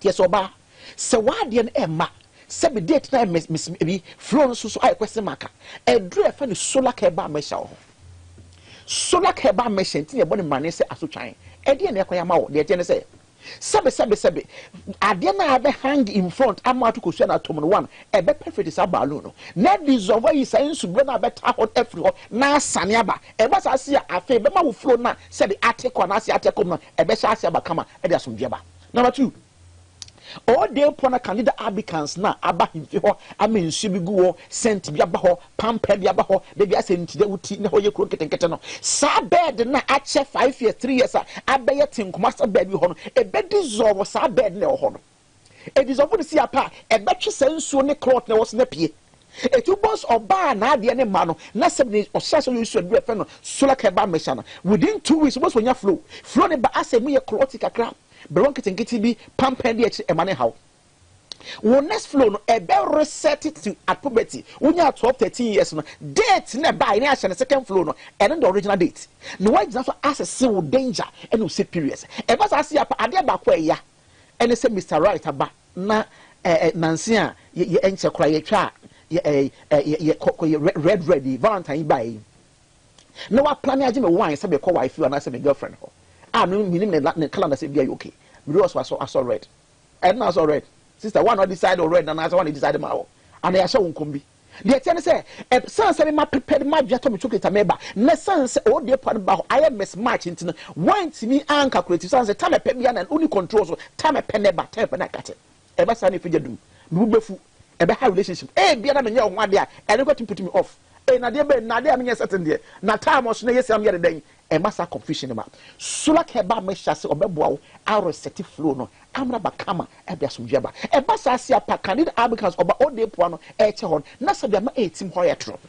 Speaker 11: Yes oba. So why the Emma? Sebe date na miss bi flow so I question marker e do e fa ni solar cable measure ho solar cable measure tin e bo ni mane se asotwan e de na ekwa ma wo de ne se sebe ade na be hang in front ama to question atom no one e be perfect sa balloon no na dissolve yi science bro na be ta hot every ho na sane aba e ba sa se afa be ma wo flow na sebe ateko na se ateko no e be sha aba kama e de asomdwe ba. Number 2, all day pona candida albicans na aba himfi ho amensu bi guo sent bi aba ho pampa bi aba ho de bi asenti de wuti na ho ye kro ketenkete no sa bed na ache 5 years 3 years abaye tinkoma sa bed bi ho no e be dissolve sa bed na ho no e dissolve de si apa e be twe sensuo ne cloth na was na pie e tu boss oba na ade ne ma no na se bi o sha so you should be no solar cable machine within 2 weeks boss wonya flow ne ba asem ye cloth kakra bronchitis bi pampen de echi emane how wo next flow no e be reset it to at puberty unya 12-13 years no date na buy na the second flow no and the original date no why just access wo danger and we say periods e ba sa sia ade ba kwa ya and say Mr. Right aba na Nancy a ye enche kra ye twa ye red Valentine buy no wa plan ya me wine say be call wife and I say my girlfriend ho no minim ne calendar say be okay we also I saw red and now I saw red sister one on decide or red and I one decide ma and I saw unkombi the ten say san say ma prepared ma dwa to me chocolate meba na san say o dey part ba I am mismatch into one to me and calculate san say time pe bia na only control so time pe neba time pe na kate e ba san if you do me befu e be high relationship bia na me nya ho ade a and got to put me off na dey be na dey am nya certain there na time o so na yes am here den e massa confusion ma solar cable measure se obeboa wo reset flow no amra bakama e bia somdwe ba e massa se apa candid albicans oba ode po no e che hon na se bia ma etim ho yetro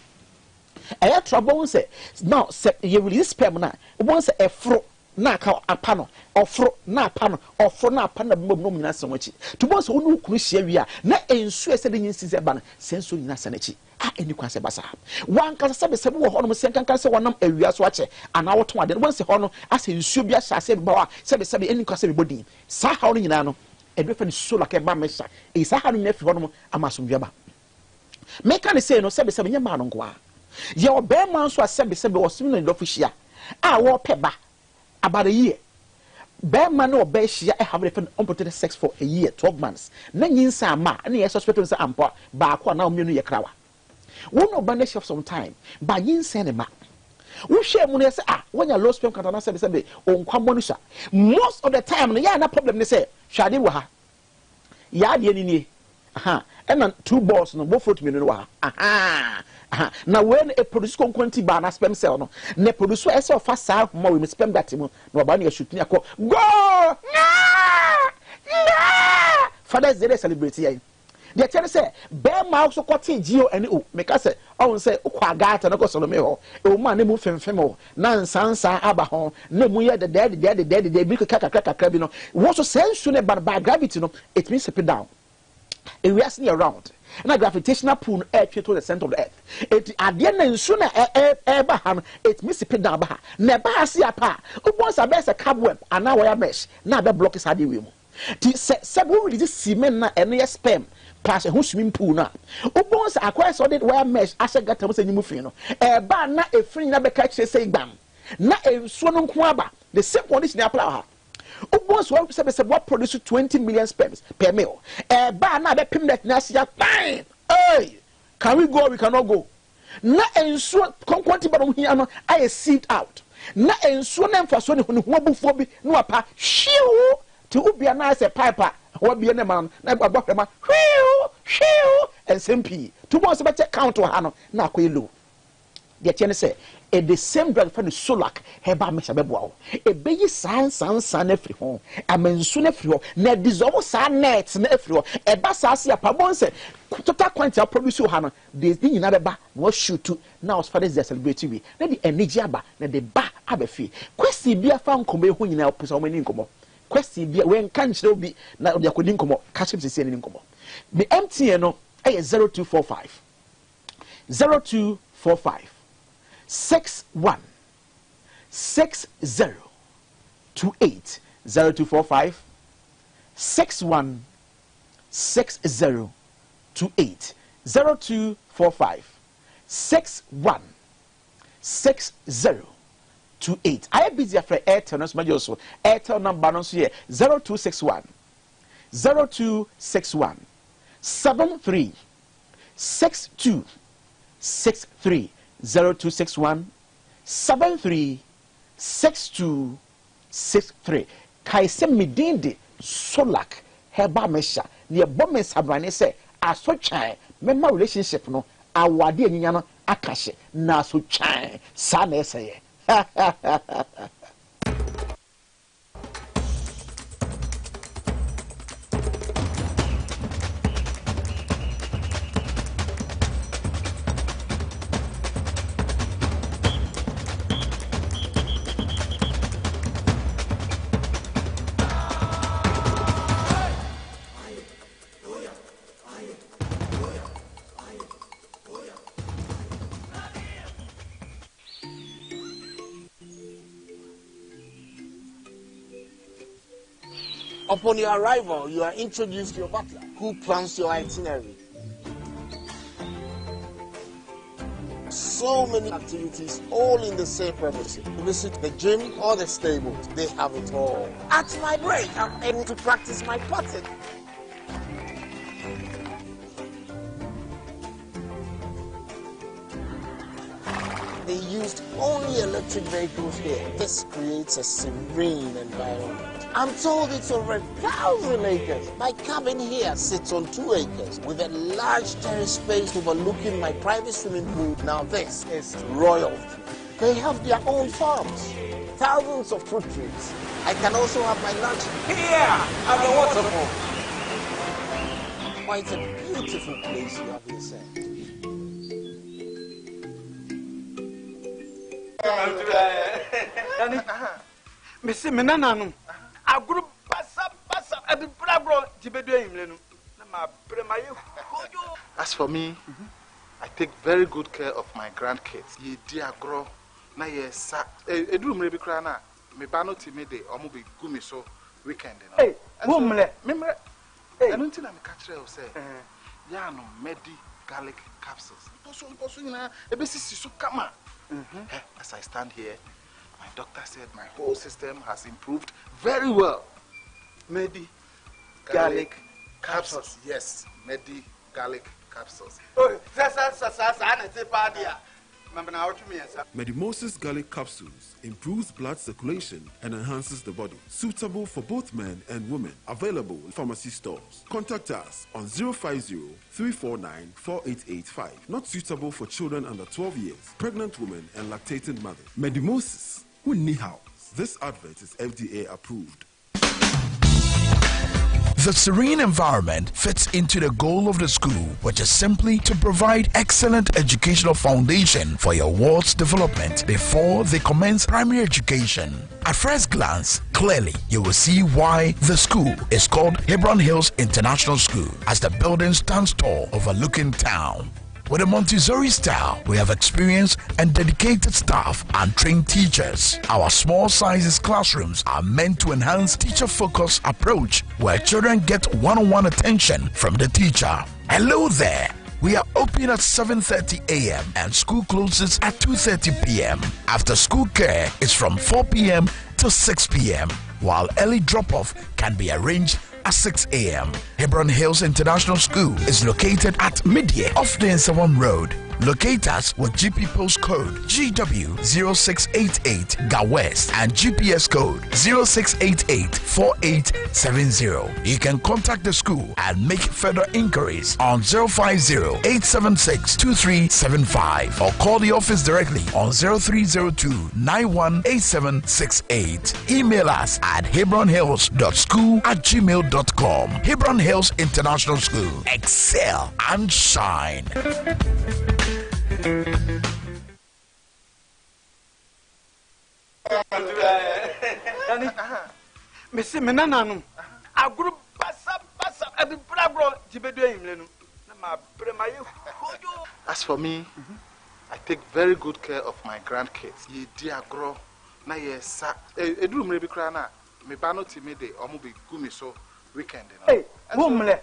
Speaker 11: e yetro bo se now se you release sperm na bo se e fro na ka apa no ofro na apa no ofro na apa na bom no nyina sanwachi to bo se wonu kunu hia wi a na ensu ese de nyinsi se ba na senso nyina sanachi eni kwase basa wan kasa sebe wo hono sen kan se wonam awia so ache ana wo ton ade won se hono ase nsuo bi ahya se ba wa sebe eni kwase be bodin sa ha no nyina no do fa ni solar ke ba mesha e sa ha no na fi ho no amasomdwe ba me kan say no sebe nya ma no nko a ye obema nso sebe osimi no ndofishia a wo peba about a year Bearman no be shia have different unprotected sex for a year 12 months na nyinsa ma na ye suspect say ampa ba ko na omienu ye krawa wo no ba na chef some time ba nyinsa ne ma wo hwe mu ne say when your low sperm count na sebe onkwa monisha most of the time no ya na problem ne say hwade wo ha ya de ni aha and 2 balls no both foot me no wa aha now when a produce conquanti ba na sperm cell no ne produce ese of fast mo we sperm that mo no ba na shoot ni akọ go fathers day celebrate here they tell say bear mouth so kwati gio and o make say on say ukwa gata na ko so no me ho e ma na mu femfem ho na nsansa aba ho na mu ye the bi kakra bi no wo so sense ne by gravity no it means sit down and we are seeing around and a gravitational pull air to the center of the earth it adie na nsu na eba ha it means sit down ba na ba see apa once a be say cobweb and now wire mesh na be block is ade we mu ti se we release cement na eno sperm plus a swimming pool na once acquire solid wire mesh asha gata mo sanyimu fi no eba na efrin na be catch say gbam na ensu no nko aba the same condition apply ha once what produce 20 million sperms per mil ba na be pim that na sia fine hey can we go we cannot go na ensu konkwati ba no hia no I seed out na ensu na mfaso ne ho abufo bi no apa hwiu to ubia na se pipe wa bia ne man na gbagba ma hwiu SMP to once be check count ha no na akoyelo de tiene say e the same drug for the solak heba me shabe boa e be yi san na free ho amansu na free ho na dissolve san net na free ho e ba sa ase apabon say total quantity of produce ha no de nyina be ba no shoot to now as far as they celebrate we na the energy aba na the ba abafi kwesi bia fa nkomo ho nyina opesa o mani nkomo kwesi bia we nkan kire obi na obi akodi nkomo catch him say ni nkomo the MTN no e 0245 61 60 28 0245 61 60 28 0245 61 60 28 I busy after Airtel no so also Airtel number no so here 0261 73 62 63 0261 73 62 63 kai se medinde solak heba mesha ne bomen sabrane se asotwan mema relationship no awade anyinya no akahye na asotwan sa na eseye
Speaker 12: Upon your arrival, you are introduced to your butler, who plans your itinerary. So many activities, all in the same premises. Visit the gym or the stables, they have it all. At my break, I'm able to practice my putting. They used only electric vehicles here. This creates a serene environment. I'm told it's over 1,000 acres. My cabin here sits on 2 acres with a large terrace space overlooking my private swimming pool. Now this is royalty. They have their own farms, thousands of fruit trees. I can also have my lunch here at the waterfall. Quite a beautiful place you have here, sir.
Speaker 6: Missy Menanano. A group
Speaker 13: As for me, I take very good care of my grandkids. Ye dear grow, na yes, a room may be crying. Me bano timide, or maybe gumi so weekend.
Speaker 6: Hey, woman,
Speaker 13: I don't think I'm a catcher or say, yeah, no, Medi garlic capsules. As I stand here, my doctor said my whole system has improved very well. Medi garlic capsules. Yes, Medi garlic capsules.
Speaker 14: Maase garlic capsules improves blood circulation and enhances the body. Suitable for both men and women. Available in pharmacy stores. Contact us on 050-349-4885. Not suitable for children under 12 years, pregnant women and lactating mothers. Maase, who need help. This advert is FDA approved.
Speaker 15: The serene environment fits into the goal of the school, which is simply to provide excellent educational foundation for your ward's development before they commence primary education. At first glance, clearly you will see why the school is called Hebron Hills International School, as the building stands tall overlooking town. With a Montessori style, we have experienced and dedicated staff and trained teachers. Our small sizes classrooms are meant to enhance teacher-focused approach where children get one-on-one attention from the teacher. Hello there. We are open at 7:30 a.m. and school closes at 2:30 p.m. After school care is from 4 p.m. to 6 p.m. while early drop-off can be arranged at 6 a.m. Hebron Hills International School is located at Midye off the Nsawam Road. Locate us with GP postcode GW0688 Ga West and GPS code 06884870. You can contact the school and make further inquiries on 050-876-2375 or call the office directly on 0302-918768. Email us at hebronhills.school@gmail.com. Hebron Hills International School. Excel and shine.
Speaker 8: Missy Menanum, a group
Speaker 13: As for me, I take very good care of my grandkids. Ye dear grow, na yes, a room maybe crana, me bano timide, or maybe gumi so weekend.
Speaker 8: Hey, woman,
Speaker 13: I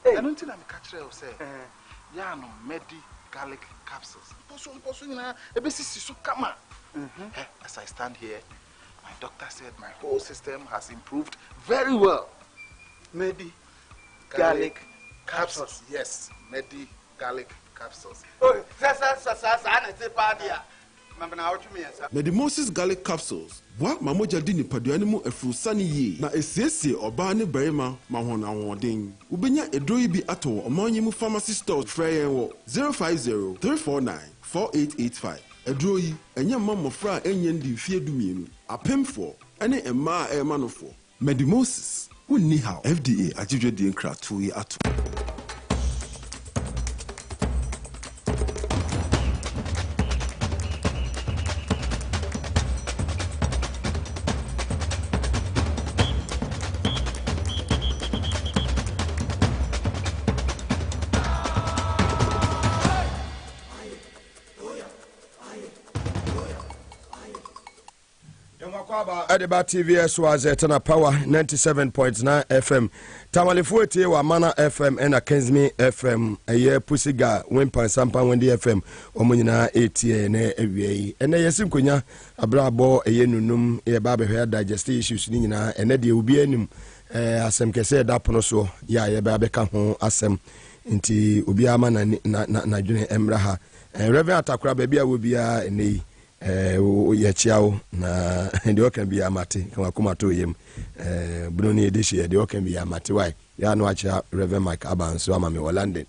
Speaker 13: don't think I'm a catcher or say, yeah, no, Medi garlic capsules. As I stand here, my doctor said my whole system has improved very well.
Speaker 8: Medi garlic
Speaker 13: capsules. Yes, Medi garlic capsules.
Speaker 14: Maase garlic capsules. What Mamoja dini paduanimu efrusani ye na esiesie oba ne barima mahona wodin. Ubenya edroyi bi ato omanyimu pharmacy stores freye wo 050-349-4885. Edroyi enya mamofra enye ndi fie dumienu. Apemfo ene emma emanofo. Maase wunni how FDA ajidwe di nkra to ye ato.
Speaker 4: Adeba TVS was at Power 97.9 FM. Tamalifo tie wa Mana FM and Kensmi FM. A year Pusiga, Wimpa Sampa Wendy FM, Omunina 80 ne ewie. And yesim kunya abrabo eyenunum e babe hair digestive issues nina and edi ubi enum asem kese da pono so ya ye babe ka ho asem nti obi ama na dwene emraha. Reverend Atakura baby a wo bia enei ye chiao na ndi okan bi amate kan akoma to yem broni edishi ndi okan bi amate why ya no acha Reverend Mike Abanso ama me London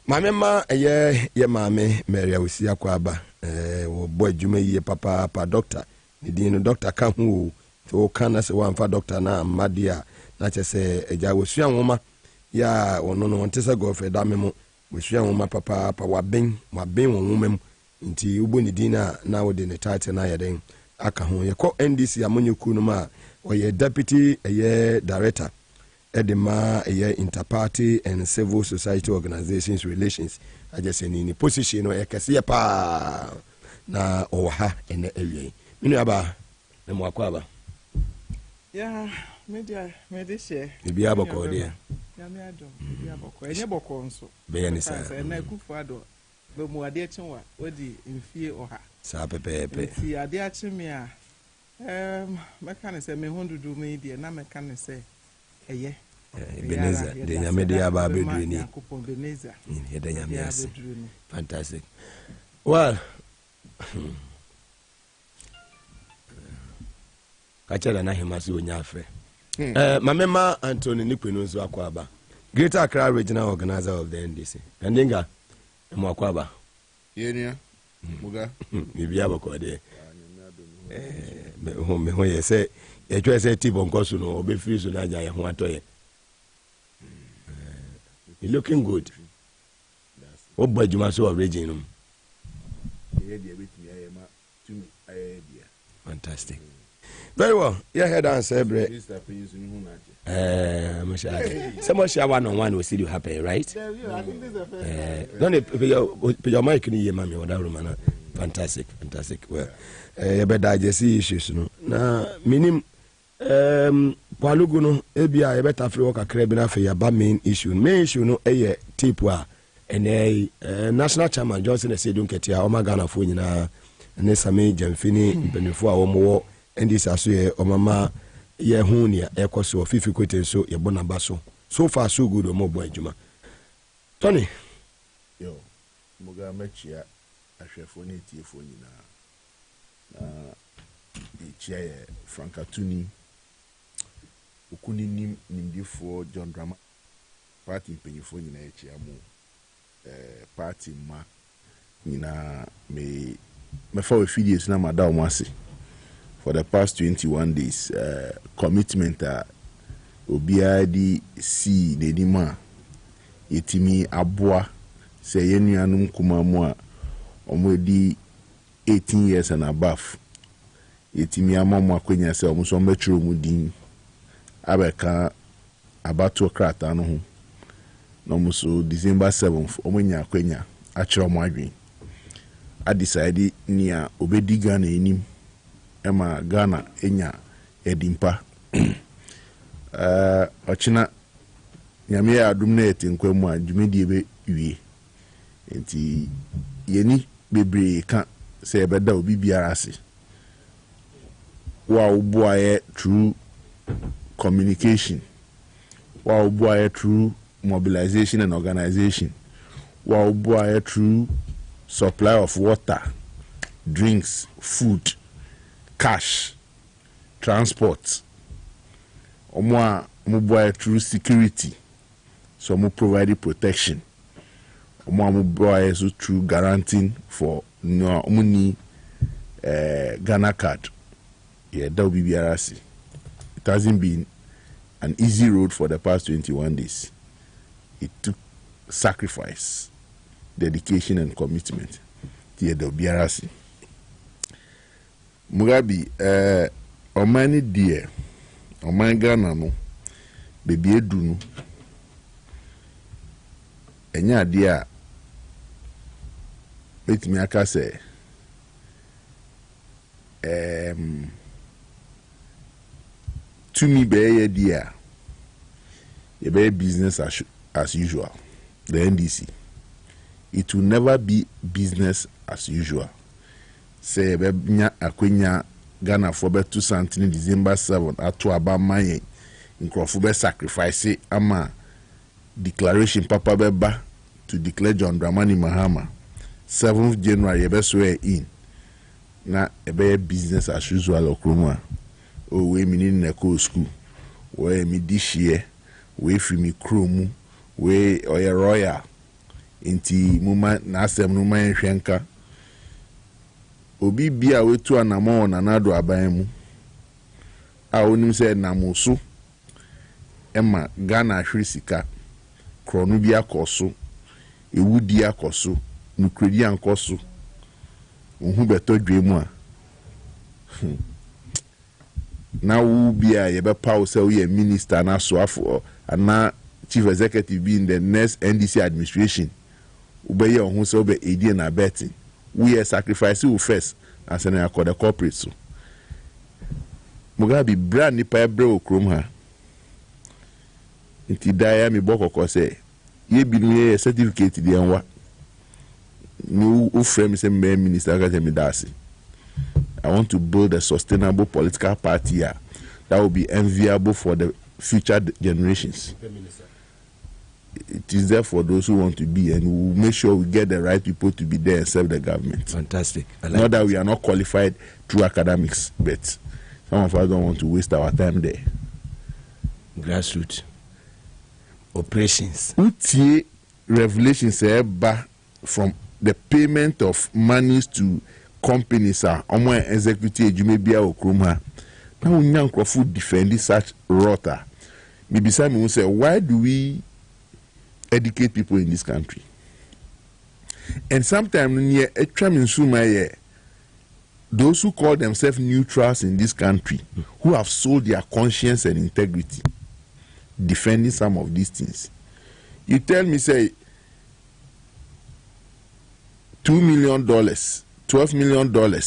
Speaker 4: mame ma ye mame Mary Awusi akwaba wo boy djuma ye papa doctor ni din doctor kan hu to kan se wan fa doctor na madia na chese eja wosua nwoma ya wono no ntesa go fe da memo wosua nwoma papa waben nwoma mu nti uboni dina na wode ne title na yeden aka ho ye ko NDC amonyeku no ma oye deputy director edema interparty and civil society organizations relations ajeseni ni position no ekese pa na oha ene ewie minu aba na mo akwaba
Speaker 16: ya media medishe
Speaker 4: bia bako dia
Speaker 16: Yamiado, Yaboko, and Yaboko also.
Speaker 17: Beyanisa,
Speaker 16: and I cook for Ado, but more dear Chua, Odi, in fear or her.
Speaker 17: Sapepe.
Speaker 16: See, I dear Chimia. Mechanic say, me want to do me, dear, na mechanic say, yeah.
Speaker 17: Ebenezer, the Yamedia Baby Drini. Fantastic. Well, Kachela na himasi onyafe. Mamema Anthony Nikwinunzu Akwaba, Greater Accra Regional Organizer of the NDC. Kandinga Mwakwaba.
Speaker 18: Yenia Muga.
Speaker 17: Bibiaba kwa de. Me hoye say e twa say Tibon Kosu no obe free so na ja ho atoye. You looking good. What boy you must have region? Fantastic. Very well. Yeah, head answer, bre. Someone share one-on-one will see you happy, right? Don't put your mic in your mommy or that room. Fantastic. Well, you better digest issues, no. Now, minim Paluguno, ABI, better free work a crabina for your main issue. Main issue, no, a tipwa, and a national chairman Johnson said, don't get your Omagana for you now, and this Sami Jamfini, Benefua, or more, and this as well, Omama, Yehunia, Ecoso, Fifi Quitten, so your Bonabaso. So far, so good, or more boy, Juma. Tony.
Speaker 18: Yo, Mugamechia, I shall phone it here for you now. The chair, Frankatuni. Ukuni nimdifo John Drama party mpanyifo nyina echi amu party ma nyina me for videos na madam wase for the past 21 days commitment obia di si dedima yetimi aboa se yenuanum kumamu a omodi 18 years and above yetimi amamu akwenya se omuso metro mu din abeka abato krata no ho no muso December 7th omunya akwenya achiro mo adwen I decide nia obedi Ghana enim ema Ghana enya edimpa ochina nyame adum na etinkwam a dwumedie be wie enti yeni bebre ka se ebeda obi biara ase wa obuaye true communication while boy through mobilization and organization while boy through supply of water, drinks, food, cash, transport omo boy through security so mo provide protection omo boy so through guaranteeing for no money Ghana card yeah that will be BRC. It hasn't been an easy road for the past 21 days. It took sacrifice, dedication, and commitment. The BRC. Mugabe, Omani dear, Omani Ghana no, baby Edunu, Enya dear, let me say, to me, be dear, a very business as usual. The NDC, it will never be business as usual. Say, Bebnya Akwenya Ghana for be 2 cents December 7 at 2 Abamaye in Crawford sacrifice ama declaration Papa Beba to declare John Dramani Mahama 7th January ebe swear in na ebe business as usual okroma. Oh, we meaning Neko school, where me this year, we free me chrome, we or a royal, inti muma nasem numa en shenka. Obi bia we tu anamo na nado abayemu. A onim se namusu, Emma Ghana Shrisika, Kronubia kosu, Ewudia kosu, Nukredian kosu, Unhubeto Dreamwa. Now we be a power say we a minister na so afo and chief executive be in the next NDC administration. Ubeye on say obe edi na betting. We are sacrificing first as an accord the corporate so. Mugabe brand nipa ebre okrom ha. Inti daya mi boko ko say ye binu ye certificate di anwa. No frame say me minister ka me dasi. I want to build a sustainable political party here that will be enviable for the future generations. It is there for those who want to be, and we'll make sure we get the right people to be there and serve the government.
Speaker 17: Fantastic.
Speaker 18: Not that we are not qualified through academics, but some of us don't want to waste our time there.
Speaker 17: Grassroots operations.
Speaker 18: Utie revelations from the payment of monies to companies are executive Jumebia Okruma. Now we young food defend such rota. Maybe some will say, why do we educate people in this country? And sometimes those who call themselves neutrals in this country, who have sold their conscience and integrity, defending some of these things. You tell me, say, $2 million, $12 million,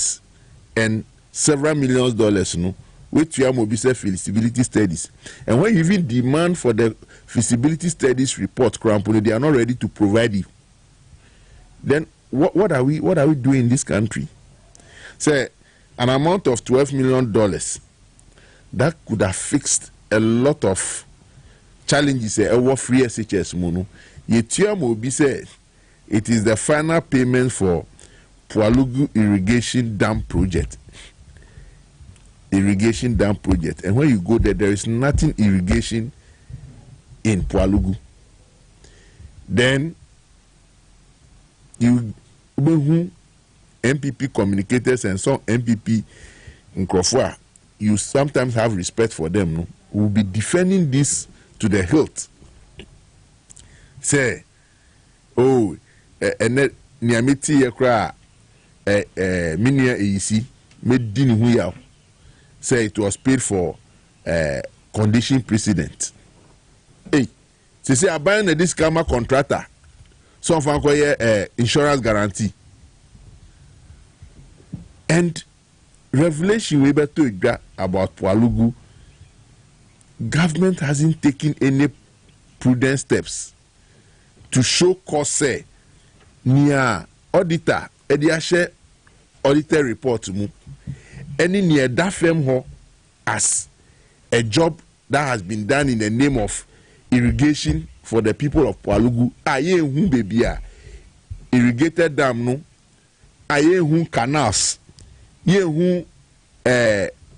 Speaker 18: and several millions dollars, no, which you have mobilized feasibility studies. And when you even demand for the feasibility studies report, they are not ready to provide you. Then what are we doing in this country? Say an amount of $12 million that could have fixed a lot of challenges. Our free SHS mono. Yetiam said it is the final payment for Pualugu irrigation dam project. Irrigation dam project, and when you go there is nothing irrigation in Pualugu. Then you MPP communicators and some MPP in Krofua, you sometimes have respect for them. No? We will be defending this to the hilt. Say, oh, and Niamiti Yakra, Minia EC, made Dini Huyao. Say it was paid for condition precedent. Hey, say I buy this camera contractor, some fan insurance guarantee. And revelation we better about Pualugu, government hasn't taken any prudent steps to show cause near auditor, ediashe auditor report mu. Any near that firm as a job that has been done in the name of irrigation for the people of Pualugu. Aye hu baby irrigated dam no. Aye hu canals. Ye hu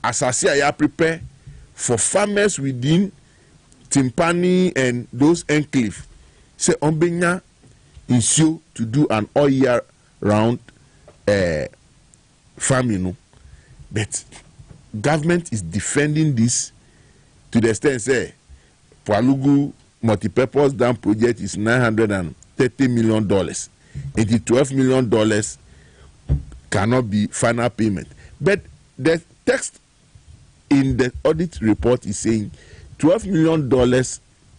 Speaker 18: asasi aya prepare for farmers within Timpani and those enclave. Say ombenya insure to do an all year round farming. No? But government is defending this to the extent say Pualugu multi-purpose dam project is $930 million. And the $12 million cannot be final payment. But the text in the audit report is saying $12 million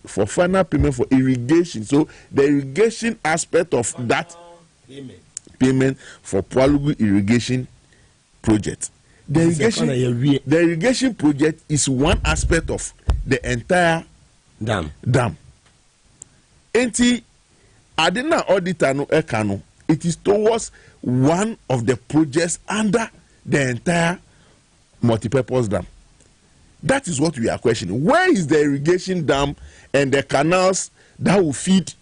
Speaker 18: for final payment for irrigation. So the irrigation aspect of that payment for Pualugu irrigation project. The irrigation project is one aspect of the entire dam. Enti adina auditor no ekano. It is towards one of the projects under the entire multi-purpose dam. That is what we are questioning. Where is the irrigation dam and the canals that will feed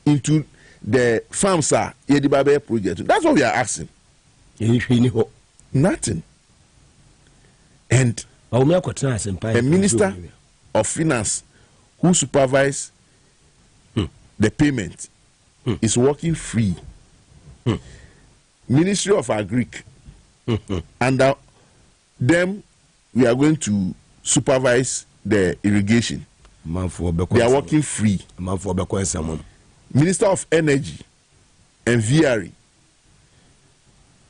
Speaker 18: into the farms? Yedibabe project. That's what we are asking. Nothing. And a minister of finance who supervise the payment is working free. Ministry of Agric, under them we are going to supervise the irrigation. They are working free. Minister of Energy and VRE,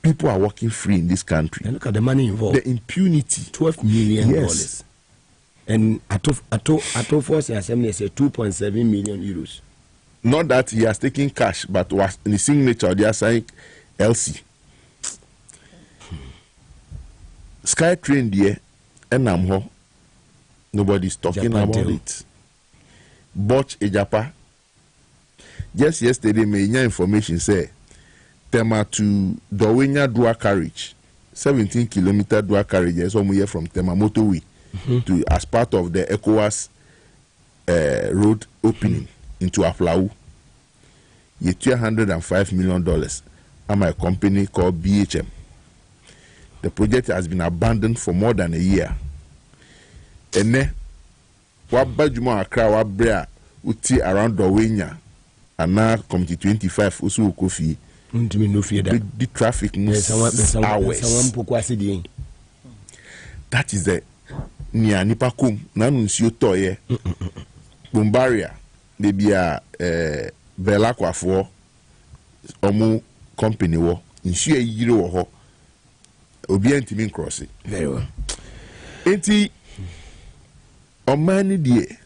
Speaker 18: people are working free in this country.
Speaker 17: And look at the money involved.
Speaker 18: The impunity.
Speaker 17: $12 million.
Speaker 18: Yes.
Speaker 17: And Ato Force Assembly said 2.7 million euros.
Speaker 18: Not that he has taken cash, but was in the signature they are saying LC. Sky train there, and nobody's talking Japan about it. Botch Ejapa. Just yesterday, me information say Tema to Dowenya dual carriage, 17-kilometer dual carriage. Is almost from Tema motorway to as part of the ECOWAS road opening into Aflau. You $205 million. I'm a company called BHM. The project has been abandoned for more than a year. And then, what Bajuma Accra, what Brea, uti around Dowenya, and now Committee 25, also Kofi. The traffic moves hours. That is the near Nipakum, Nanuncio Toye, Bumbaria, maybe a Bella Quafo, Omu company war, in sheer year or Obient mean crossing. Very well. Enti Omani die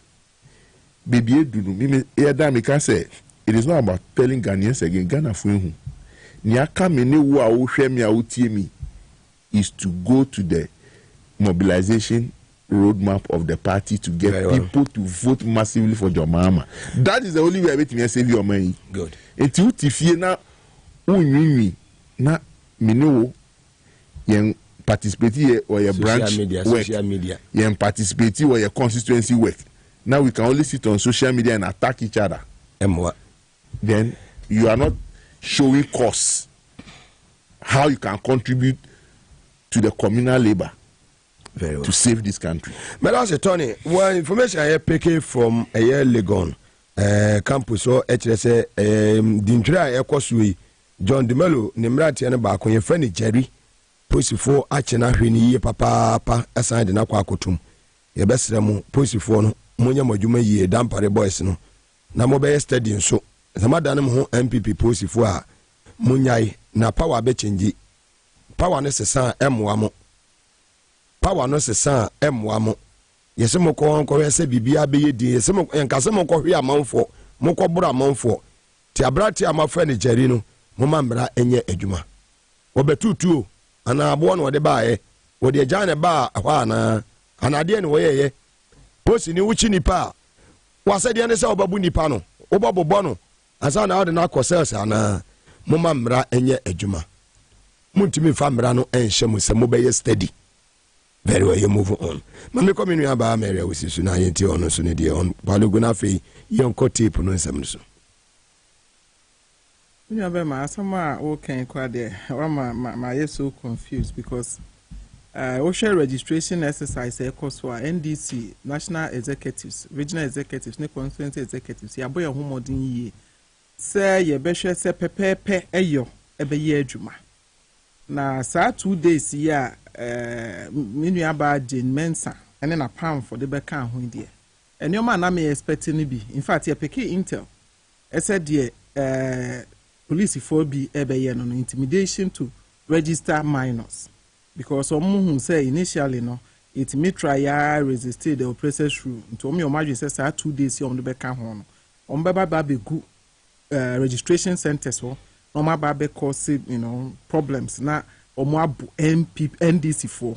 Speaker 18: baby do me Adam can say it is not about telling Ghanaians again Ghana Fuhu. Niaka mene wo a wo hwe me a wotie mi is to go to the mobilization roadmap of the party to get people to vote massively for John Mahama. That is the only way I make me save your money. Good. Enti utifie na unwinwi na mene wo yen participate here or your branch work. Social media. Yen participate or your constituency work. Now we can only sit on social media and attack each other. And what? Then you are not showing costs, how you can contribute to the communal labor to save this country.
Speaker 17: But also, Tony, well, information I have taken from a year Legon campus or HSA Dintra Ekosui John DeMello, Nimrati and Bako, your friend Jerry, Pussy for Achena Hini, Papa, assigned in Aquacotum. Your best Pussy for Munya Mojuma ye, Dampare boys no. Namobe studying so. Zamadanum ho MPP Pussy for Munyai, na power bechenji. Power necessary M1. Power necessary M1. Yesemo ko se bibia be yedi yesemo enkasemo ko hwe amanfo moko bura amanfo ti abrati amafa ne jari no moma mbra enye adwuma obetutu ana abo no de baaye wo de agya ne ba hwa na anade ne wo yeye posi ni wuchi nipa wasade ne se obabu nipa no obabobo no asa na wo de na kosels ana moma mbra enye adwuma muntimi fa mbra no enhye mu se mo be ye steady. Very well, you move on. Mami come in about Mary with you now. Yenti on so ne on Baluguna fe yon ko tape no nsam so.
Speaker 16: You be ma asama o kan kwa there. Ma you so confused because OSHA registration exercise course for NDC national executives, regional executives, ne constituency executives. Ya boy homodin yi. Say ye be hwe say pepepe eyo ebe ye adwuma. Na saa 2 days ya menu about Jane Mensa and then a pound for the back and dear. And your man, I may expect to be. In fact, you pick intel. I said, dear, police for be on intimidation to register minors. Because some who say initially, no, it may try resisted the oppressor's rule. To me, your margin says 2 days on the back and home. On Baba Baby good registration centers, no, my baby cause problems. Now, Omoabu NDC4.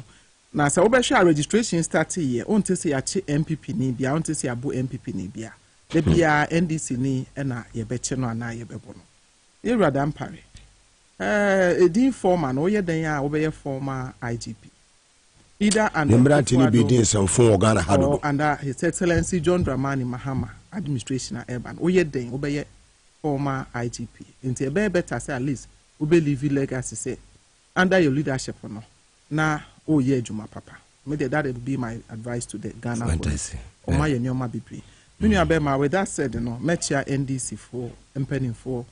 Speaker 16: Now, so obesha registration start here. On to say achi MPP ni bia, on to say abu MPP ni bia. The bia NDC ni ena ye beche no ana ye bebono. Ye radam pare. Edin former no ye den ya obeye former IGP. Either and
Speaker 17: be din some phone Ghana hado.
Speaker 16: Under His Excellency John Dramani Mahama administration urban. Oye den obeye former IGP. Into be better say at least obe leave legacy say. Under your leadership, no. Na oh yeah, Juma Papa. Maybe that would be my advice to the Ghana police. Or my nyoma BP. Abema, with that said, no, Metia NDC for impending for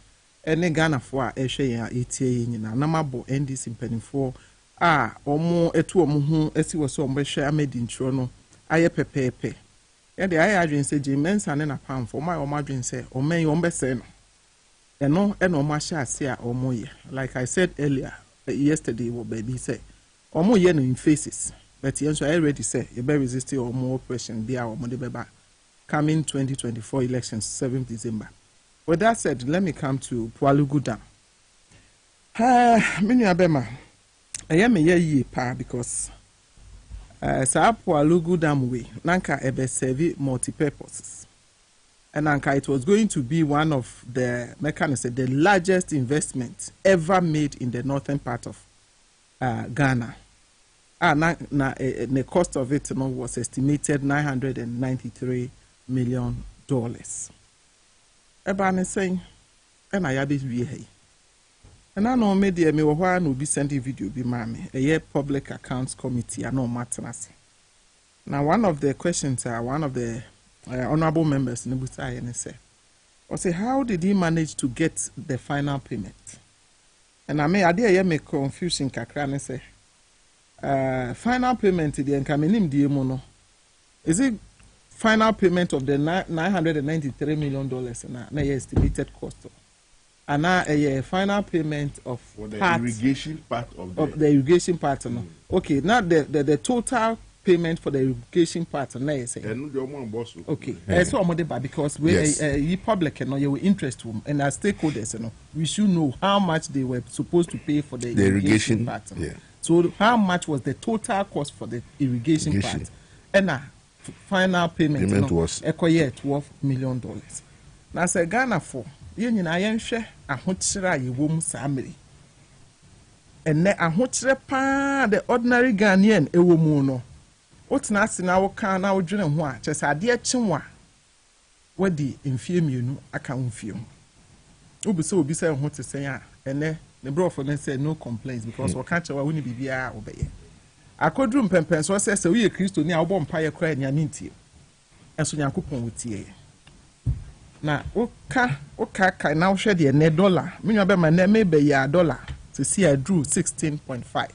Speaker 16: any Ghana for a share ETA in Namabo NDC impending for or more a two who as he was so much share made in Trono. I pepe. And the I adrian said, Jimen's and a pound for my margin say, or may on best and no masha say or more. Like I said earlier. Yesterday, what baby say, or more yen in faces, but yes, I already say, you better resist or more oppression be our money back coming 2024 elections, 7th December. With that said, let me come to Pualugu Dam. Many Abema, I am a ye pa because Sa Pualugu Dam way, Nanka ebe serve multi purposes. And Anka, it was going to be one of the mechanisms, the largest investment ever made in the northern part of Ghana. The cost of it was estimated $993 million. Ebane saying, and I have it. And I know media me will be sending video be mammy, a year public accounts committee, I know matters. Now, one of the questions are one of the honorable members in the say, how did he manage to get the final payment? And I make confusion kakra say, final payment the enkamenim die mono. Is it final payment of the $993 million na estimated cost? And now a final payment of
Speaker 18: the irrigation part of
Speaker 16: the irrigation part. No. Okay, now the total payment for the irrigation part. Okay, so because we public and you interest and as stakeholders, we should know how much they were supposed to pay for the irrigation part.
Speaker 18: Yeah.
Speaker 16: So how much was the total cost for the irrigation part? And final payment
Speaker 18: was
Speaker 16: $12 million. Now say Ghana for you know share a hotchra ye womb samiri. And ne a hotchra pa the ordinary Ghanaian e womuno. What's nasty now can now dream one, just a dear chinwa. What the infirm you know, I can't film. Ubi so be saying what to say, and then the bro for them said no complaints because we can't show when be obey. I could room pen so says so we a Christo near our bonfire cry and yaninti. And so Yankupon with ye. Now, okay, now share the net dollar. Meaning, my name may be a dollar to see I drew 16.5.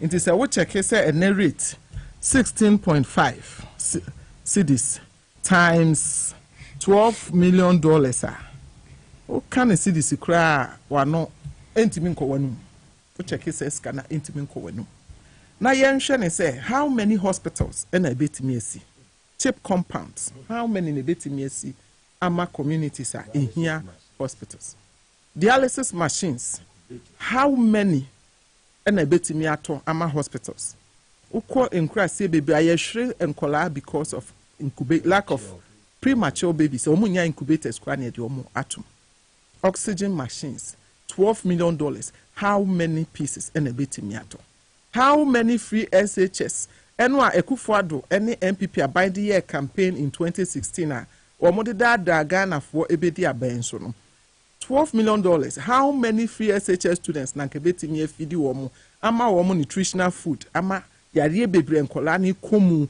Speaker 16: It is a watch a case a net rate 16.5 cedis times $12 million. What can a cedis cry? One no intimate covenum. Watch a case as can intimate covenum. Now, young Shane say, how many hospitals and a bit me see? Cheap compounds. How many in a bit me see? Ama communities are in here hospitals. Dialysis machines. How many and a bit me at Ama hospitals? Uko increase say baby I shrill and collapse because of lack of premature babies. So munya incubators kwane di omo atom. Oxygen machines. $12 million. How many pieces and a bit me at? How many free SHS? Enwa Ekufuado any MPP abide year campaign in 2016 Ghana for ebedi abenso no $12 million. How many free SHS students nankebeti me feed womo ama womo nutritional food ama yare bebre nkola ni komu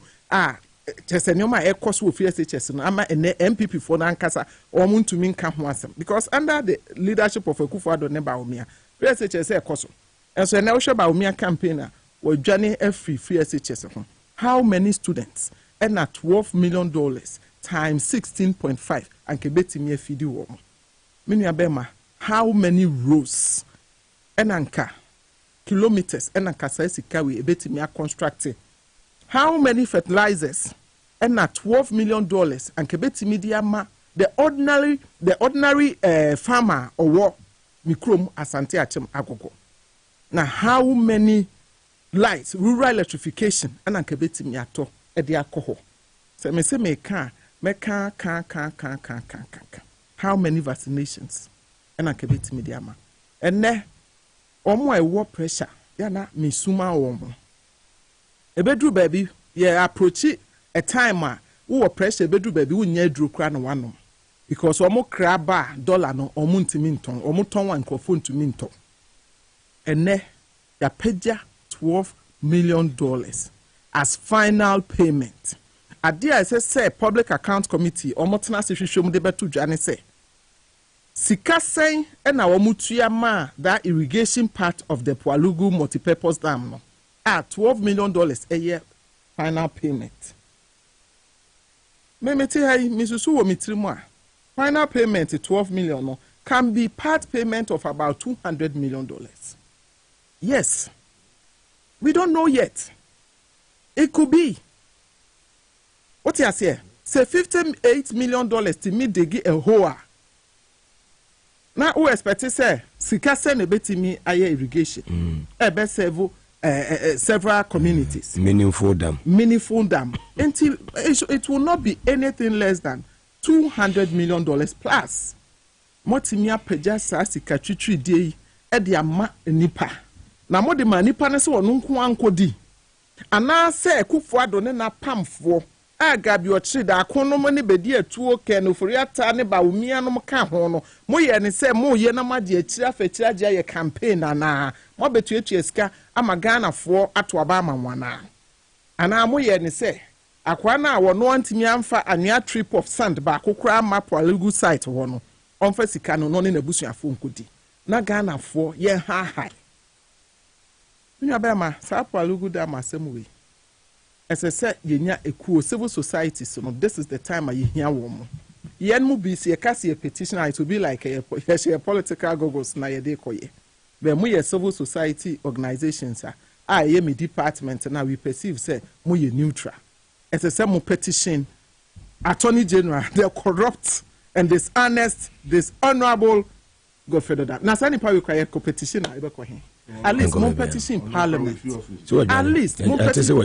Speaker 16: chesenyoma ekos wo free SHS no ama ene MPP for nankasa womo ntumi nka ho asem because under the leadership of Ekufuado ne Baumia free SHS ekoso enso ene wo hwe Baumia campaigner wo dwane free SHS ho. How many students and at $12 million times 16.5 and kebeti me feed you woman. Minya bema, how many rows and anka kilometers and anka saisi kawi ebeti me constructed? How many fertilizers and at $12 million and kebeti media ma the ordinary farmer or war mikrom asante achem agogo. Now how many lights, rural electrification and anka beti me ato edi akoho. Se me se me ka how many vaccinations and akebeti mediama and ne omo e war pressure yana misuma omo ebedru baby ye approach a time wo pressure ebedru baby wo nya dru kra no wano because omo kraba dollar no omo ntimi nton omo ton wan krofo ntimi nton and ne ya peja $12 million as final payment. Adia say public account committee omotena se hwehwem de beto dwane say sika sen na womutua ma that irrigation part of the Pualugu multipurpose dam no $12 million a year final payment. Memeti hai misusu wo mitrimu a final payment $12 million no can be part payment of about $200 million. Yes. We don't know yet. It could be. What you say? Say $58 million to meet the a hoa. Now who expect to say sika send a bit me aye irrigation. Several communities.
Speaker 17: Meaningful dam.
Speaker 16: Until it will not be anything less than $200 million plus. Motimia peja sa sika twitwi die e de ama nipa. Na mo de ma nipa ne se wonu nko ankodi. Ana se Kufuado ne na pamfo aga bi ochiri da akonom ne bedi atuo ke no foriata ne ba umia no ka ho no. Mo ye ne se mo ye na made akiri afakiri agya ye campaign na mo betuetu sika ama Ghana fo ato aba amanwana. Ana mo ye ne se akwa na wono antimi amfa anwea trip of sand ba akokra map legal site ho no. Onfa sika no ne nabusuafo nkodi. Na Ghana fo ye ha ha. Nyabema sa palugu da masemwe. Esese yenya ekuo civil society so no this is the time I hear wom. Yen mu bi se kase petition it will be like a political goggles na ye de koye. Be mu ye civil society organizations ye me department na we perceive say mu ye neutral. Esese mu petition Attorney General they corrupt and dishonest, dishonorable go further that. Na sani pa we require competition na ebe ko he. At least more petition parliament. At least more petition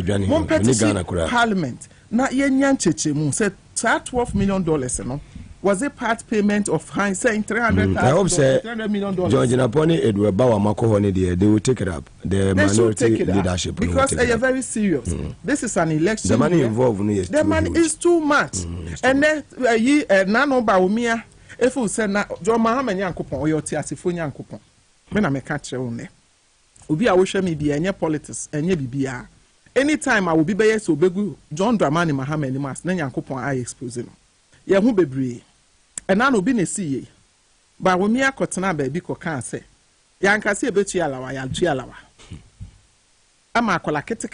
Speaker 16: parliament. Na yenyan cheche mu said $12 million no was a part payment of high saying $300,000.
Speaker 17: I hope say
Speaker 16: $300 million.
Speaker 17: George Naponi Edward Bawa Makohoni they will take it up. The minority leadership
Speaker 16: because they are very serious. This is an election.
Speaker 17: The money involved
Speaker 16: the money is too much. And then nano baumia if you say na John Mahama Yankupon or your Tiasifo Yankupon. When I make catch on Ubi I wish me be any politics and ye be anytime I will be by so begu John Dramani Mahama and Mas Yankupon I exposing. Ye who be brave. And I no be ne see but when me a cotton baby can say Yanka see a bit yalawa yal chialawa. Ama akola kete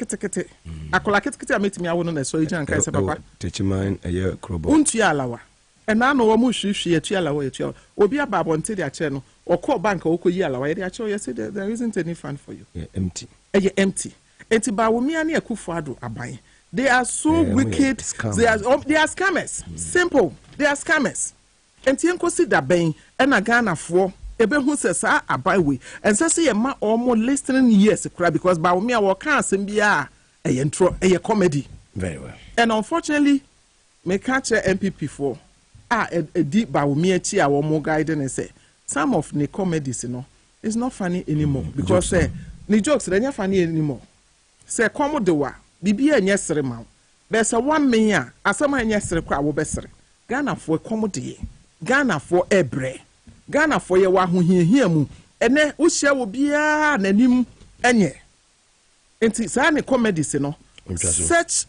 Speaker 16: akola kete a meet me I wouldn't so you can say papa
Speaker 17: teach mine a year crobo
Speaker 16: untu yalawa. And I know mu hwehwe ya chialawa ya chialawa obi ababo nte de ache no okọ bank okoyi alawa ya de ache you say there isn't any fund for you.
Speaker 17: Yeah, empty.
Speaker 16: Empty. Enti ba wo mi ani Akufuado aban. They are so wicked. They are scammers. Simple. They are scammers. Enti enkosi da ben na Ghana fo ebe hu se sa aban we. Ense se ye ma omo listening years kra because ba wo mi a wo kan asem bia eye comedy.
Speaker 17: Very well.
Speaker 16: And unfortunately me catch MPP for a deep ba wo mi achi a wo mo guidance say some of the comedies it's not funny anymore because the jokes they're not funny anymore. Say come de wa bibi enye sere ma. There's a 1 million asama enye sere kwa wo besere. Ghana for come de. Ghana for ebre. Ghana for ye wa ho hiahia mu. Ene wo hia wo bia nanim enye. Enti sa ne comedies such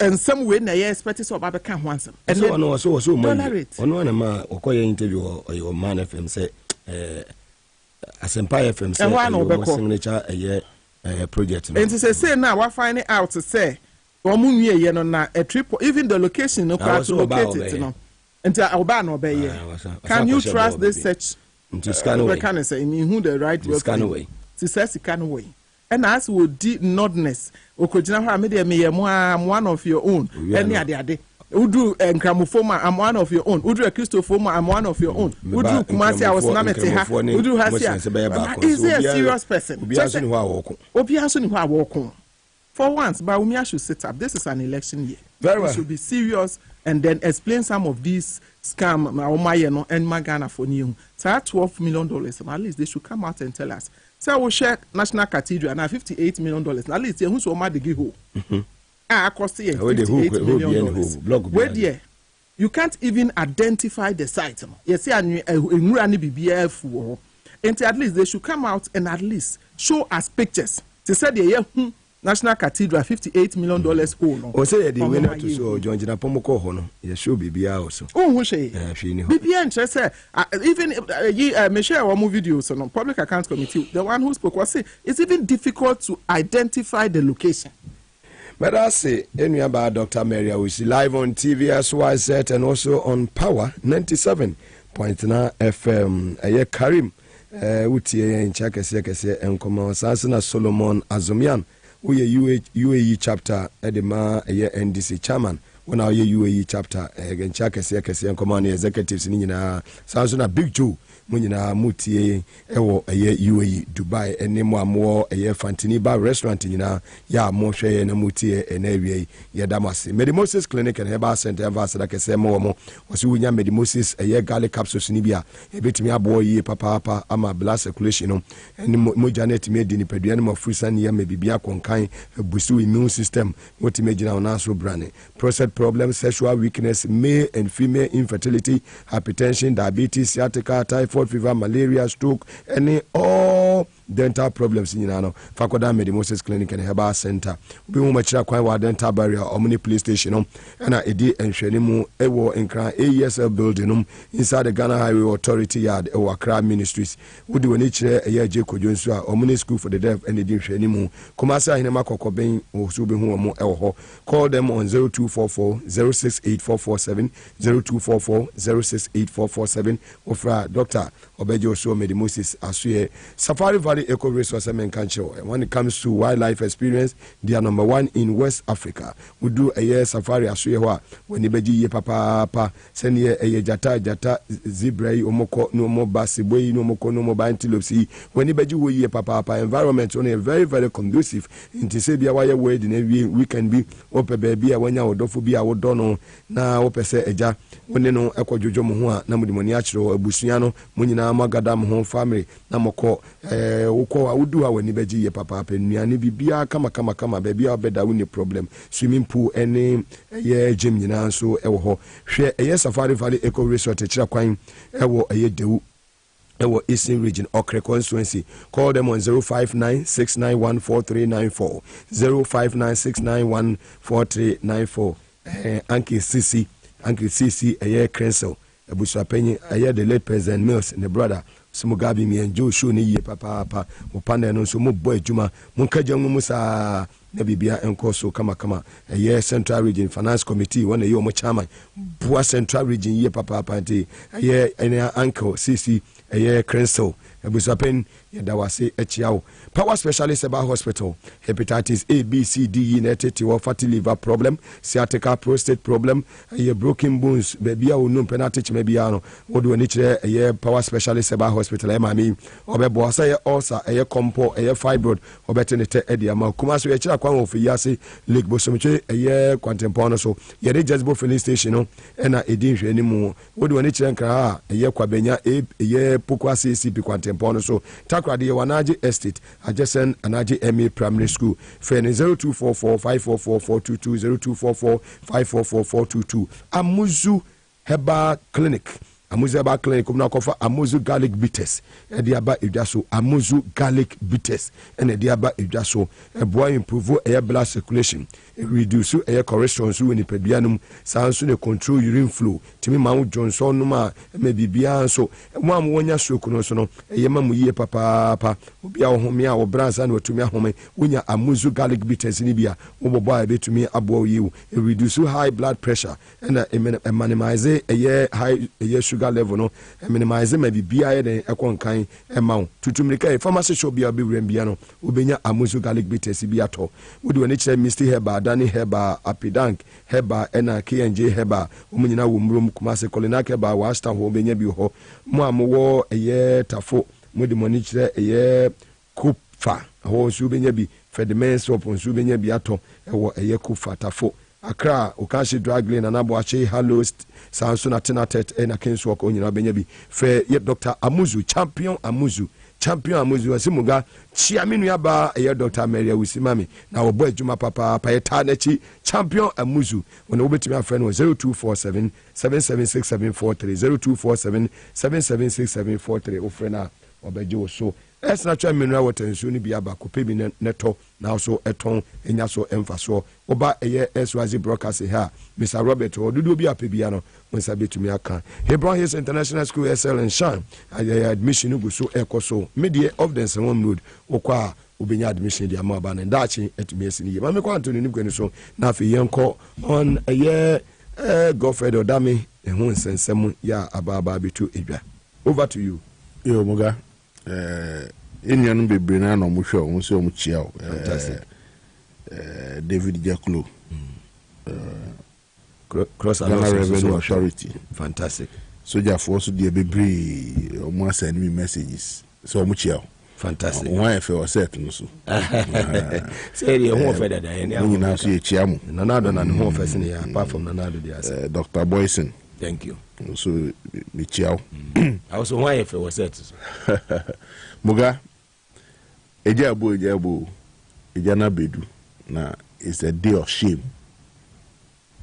Speaker 16: and some way na ye expect so ba kan ho ansem.
Speaker 17: And so money. Ono na ma okoye interview or your man FM say Asempa FM say signature project.
Speaker 16: And to say now we find it out to say omunwie ye no na a trip even the location no quite located no. Enti oba no be ye. Can you trust this search?
Speaker 17: To scan away.
Speaker 16: Can I say who the right way?
Speaker 17: Scan away.
Speaker 16: To say scan away. And as we did nodness, Okojina I'm one of your own. Any ade. Udu Nkramofoma, I'm one of your own. Udu Christofoma, I'm one of your own. Udu Kumasi, I was Nameteha. Udu Hasia. Is he a serious person? Obiasun who are walking. For once, Baumia should sit up. This is an election year.
Speaker 17: Very well.
Speaker 16: We should be serious and then explain some of these scam and Magana for new. So $12 million, at least they should come out and tell us. So we share National Cathedral and $58 million. At least who's so mad the give cost $58 million. Where there, you can't even identify the site. You see, and at least they should come out and at least show us pictures. They said the National Cathedral $58 million own.
Speaker 17: O say the winner to so John Pomoko hono. You show BBA also.
Speaker 16: Oh, who say? BBA interest even me share one videos on Public Accounts Committee. The one who spoke was say it's even difficult to identify the location.
Speaker 17: But I say, about Dr. Maria, we see live on TV SYZ and also on Power 97.9 FM. Aye Karim, Utie in Chakese and Common Sansana Solomon Azumian, we UAE chapter Edema, NDC chairman, when our UAE chapter again kese and command executives ni nyina sounds na Big Joe mo nyina mutie ewo UAE Dubai ene mo amo Fantini Bar restaurant nyina ya mo hwe na mutie na awie ye damase Medimosis clinic and herbal center ambassador kese mo wose wunya Medimosis garlic capsules ni bia e betimi abo yi papa ama blood circulation no ene mo janet me di ni padua ne mo frusan ya me bibia konkan busu immune system woti me gina na so brane prostate problems, sexual weakness, male and female infertility, hypertension, diabetes, sciatica, typhoid fever, malaria, stroke, any all dental problems in Yano. Fakoda Medimosis Clinic and Herbal Center. We will match a quite dental barrier, Omni Police Station, and a D and Shenimu, Ewo and Cry, AESL building inside the Ghana Highway Authority Yard, Ewa Crab Ministries. We do an each a year Jeko Jonsua, Omni School for the Deaf and the Dim Shenimu. Komasa Hinemako Kobain or Subihuamo Elho. Call them on 0244 068447 0244 068447 Ofra Dr. Obejo So Medimosis Asue Safari Valley Eco Resource Menkancho. And when it comes to wildlife experience, they are number 1 in West Africa. We do a year safari Asue when Ibeji ye papa send ye a jata zebra omoko no more basibwe no moko no more antelope when Ibeji ye papa environment only very very conducive into Sabia wire word in every weekend be open baby when ya odofo bi a wodono na opese eja woni no ekojojo mo ho a na mudimoni achiro abusua no munyina magada mo ho family na moko woko awudu a wani beji ye papa nuane bibia kama baby a obeda woni problem swimming pool any ye gym nyina so ewo ho hwe eye Safari Valley Eco Resort kira kwan ewo eye dewu Ewo Eastern Region Okre constituency. Call them on 059-691-4394 059-691-4394 Anki Sisi Aye Crensel Abusapenyi Aye the late President Mills and the brother Mugabe Maase and Judicial ni ye papa upande no so mo boy juma munkaja musa na bibia enko so kama ye Central Region Finance Committee one ye mo chairman Bua Central Region ye papa anti ye uncle Sisi Aye Crensel Abusapen Yadawase Echiao Power Specialist about Hospital hepatitis A, B, C, D, negative fatty liver problem, sciatica, prostate problem, a broken bones, baby, I will know penalty, maybe I know what do I need a power specialist about hospital, Mami, or Bebosa, also a compo, a fibroid, or better than Edia Malcumas, we check one of Yasi, Lake Bosomiche, a year quantum so, yet just both filling station, and I didn't anymore. What do I need to a year Quabenia, a year Pukwasi, CP quantum so, Takradi Wanaji Estate. Adjacent Anaji MA Primary School. Phone 0244-544-422 0244-544-422. Amuzu Heba Clinic. Amuzu Heba Clinic. Kumnakofa Amuzu Garlic Bitters. Ediaba Idaso. Amuzu Garlic Bitters. And Ediaba Idaso. A boy improve air blood circulation. Reduce air cholesterol so in pedianum. Sounds to control urine flow. Timmy Mount Johnson Numa. Maybe beyond so. One wonya sukunosono. A yamamu ye papa. Ubia homia or brands and to me home. When ya Amuzu Garlic Bitters in Ibia. Oboboy be to me abo you. Reduce high blood pressure. And minimize a year high a year sugar level no minimize maybe bia den ekon kan emount tutumrika pharmacy shop bia be rembiano ubenya Amuzu Garlic Bitters bia to we do any chere Misty Herba Dani Herba Apidank Herba ena KNJ Herba umunyina wo mrum Kumase Kolina Herba wa sta ho benya bi ho mo amwo eye tafo mo de moni chere eye kufa ho su benya bi fedimens opon su benya bi ato ewo eye kufa tafo Accra, Okashi Draglin, and Abuache, Hallost, Sansuna Tenatet, and a Kinswalk on your Benyabi. Fair yet Dr. Amuzu, Champion Amuzu, Asimuga, Chiaminuaba, a year Dr. Maria Wisimami. Now, boy Juma Papa, Payetanechi, Champion Amuzu. When over to my friend was 0247 776743, 0247 776743, Ofrena, Obejo. So, as natural mineral water and soon be about Copibi Neto, now so a tone, and yaso emphaso, Oba a year SYZ broadcast here, Mr. Robert, or do be a Pibiano, when Sabi to me a can. He brought his international school SL and Shine, and admission Ugu so echo so, media of the Salon Road, Okwa, Ubinya admission, the Amaban and Dachi, et Messini. Mamma Quantum in so, Nafi Yanko on a year, Godfred or Dummy, and one send someone, ya Ababa be to Ibra. Over to you.
Speaker 18: Yo, Muga. Indian baby na no mo hwe o so mo chia David Jaklo Ghana Revenue Authority.
Speaker 17: Fantastic.
Speaker 18: Soldier force the baby almost send me messages. So much here.
Speaker 17: Fantastic.
Speaker 18: Why if I was set no so.
Speaker 17: Say the home for that.
Speaker 18: You know see Chiamu.
Speaker 17: Nanado na home for senior apart from Nanado there.
Speaker 18: Dr. Boyson.
Speaker 17: Thank you.
Speaker 18: So me chiao.
Speaker 17: I also why if I was set.
Speaker 18: Muga Ejabo Ejana Bedu. Now it's a day of shame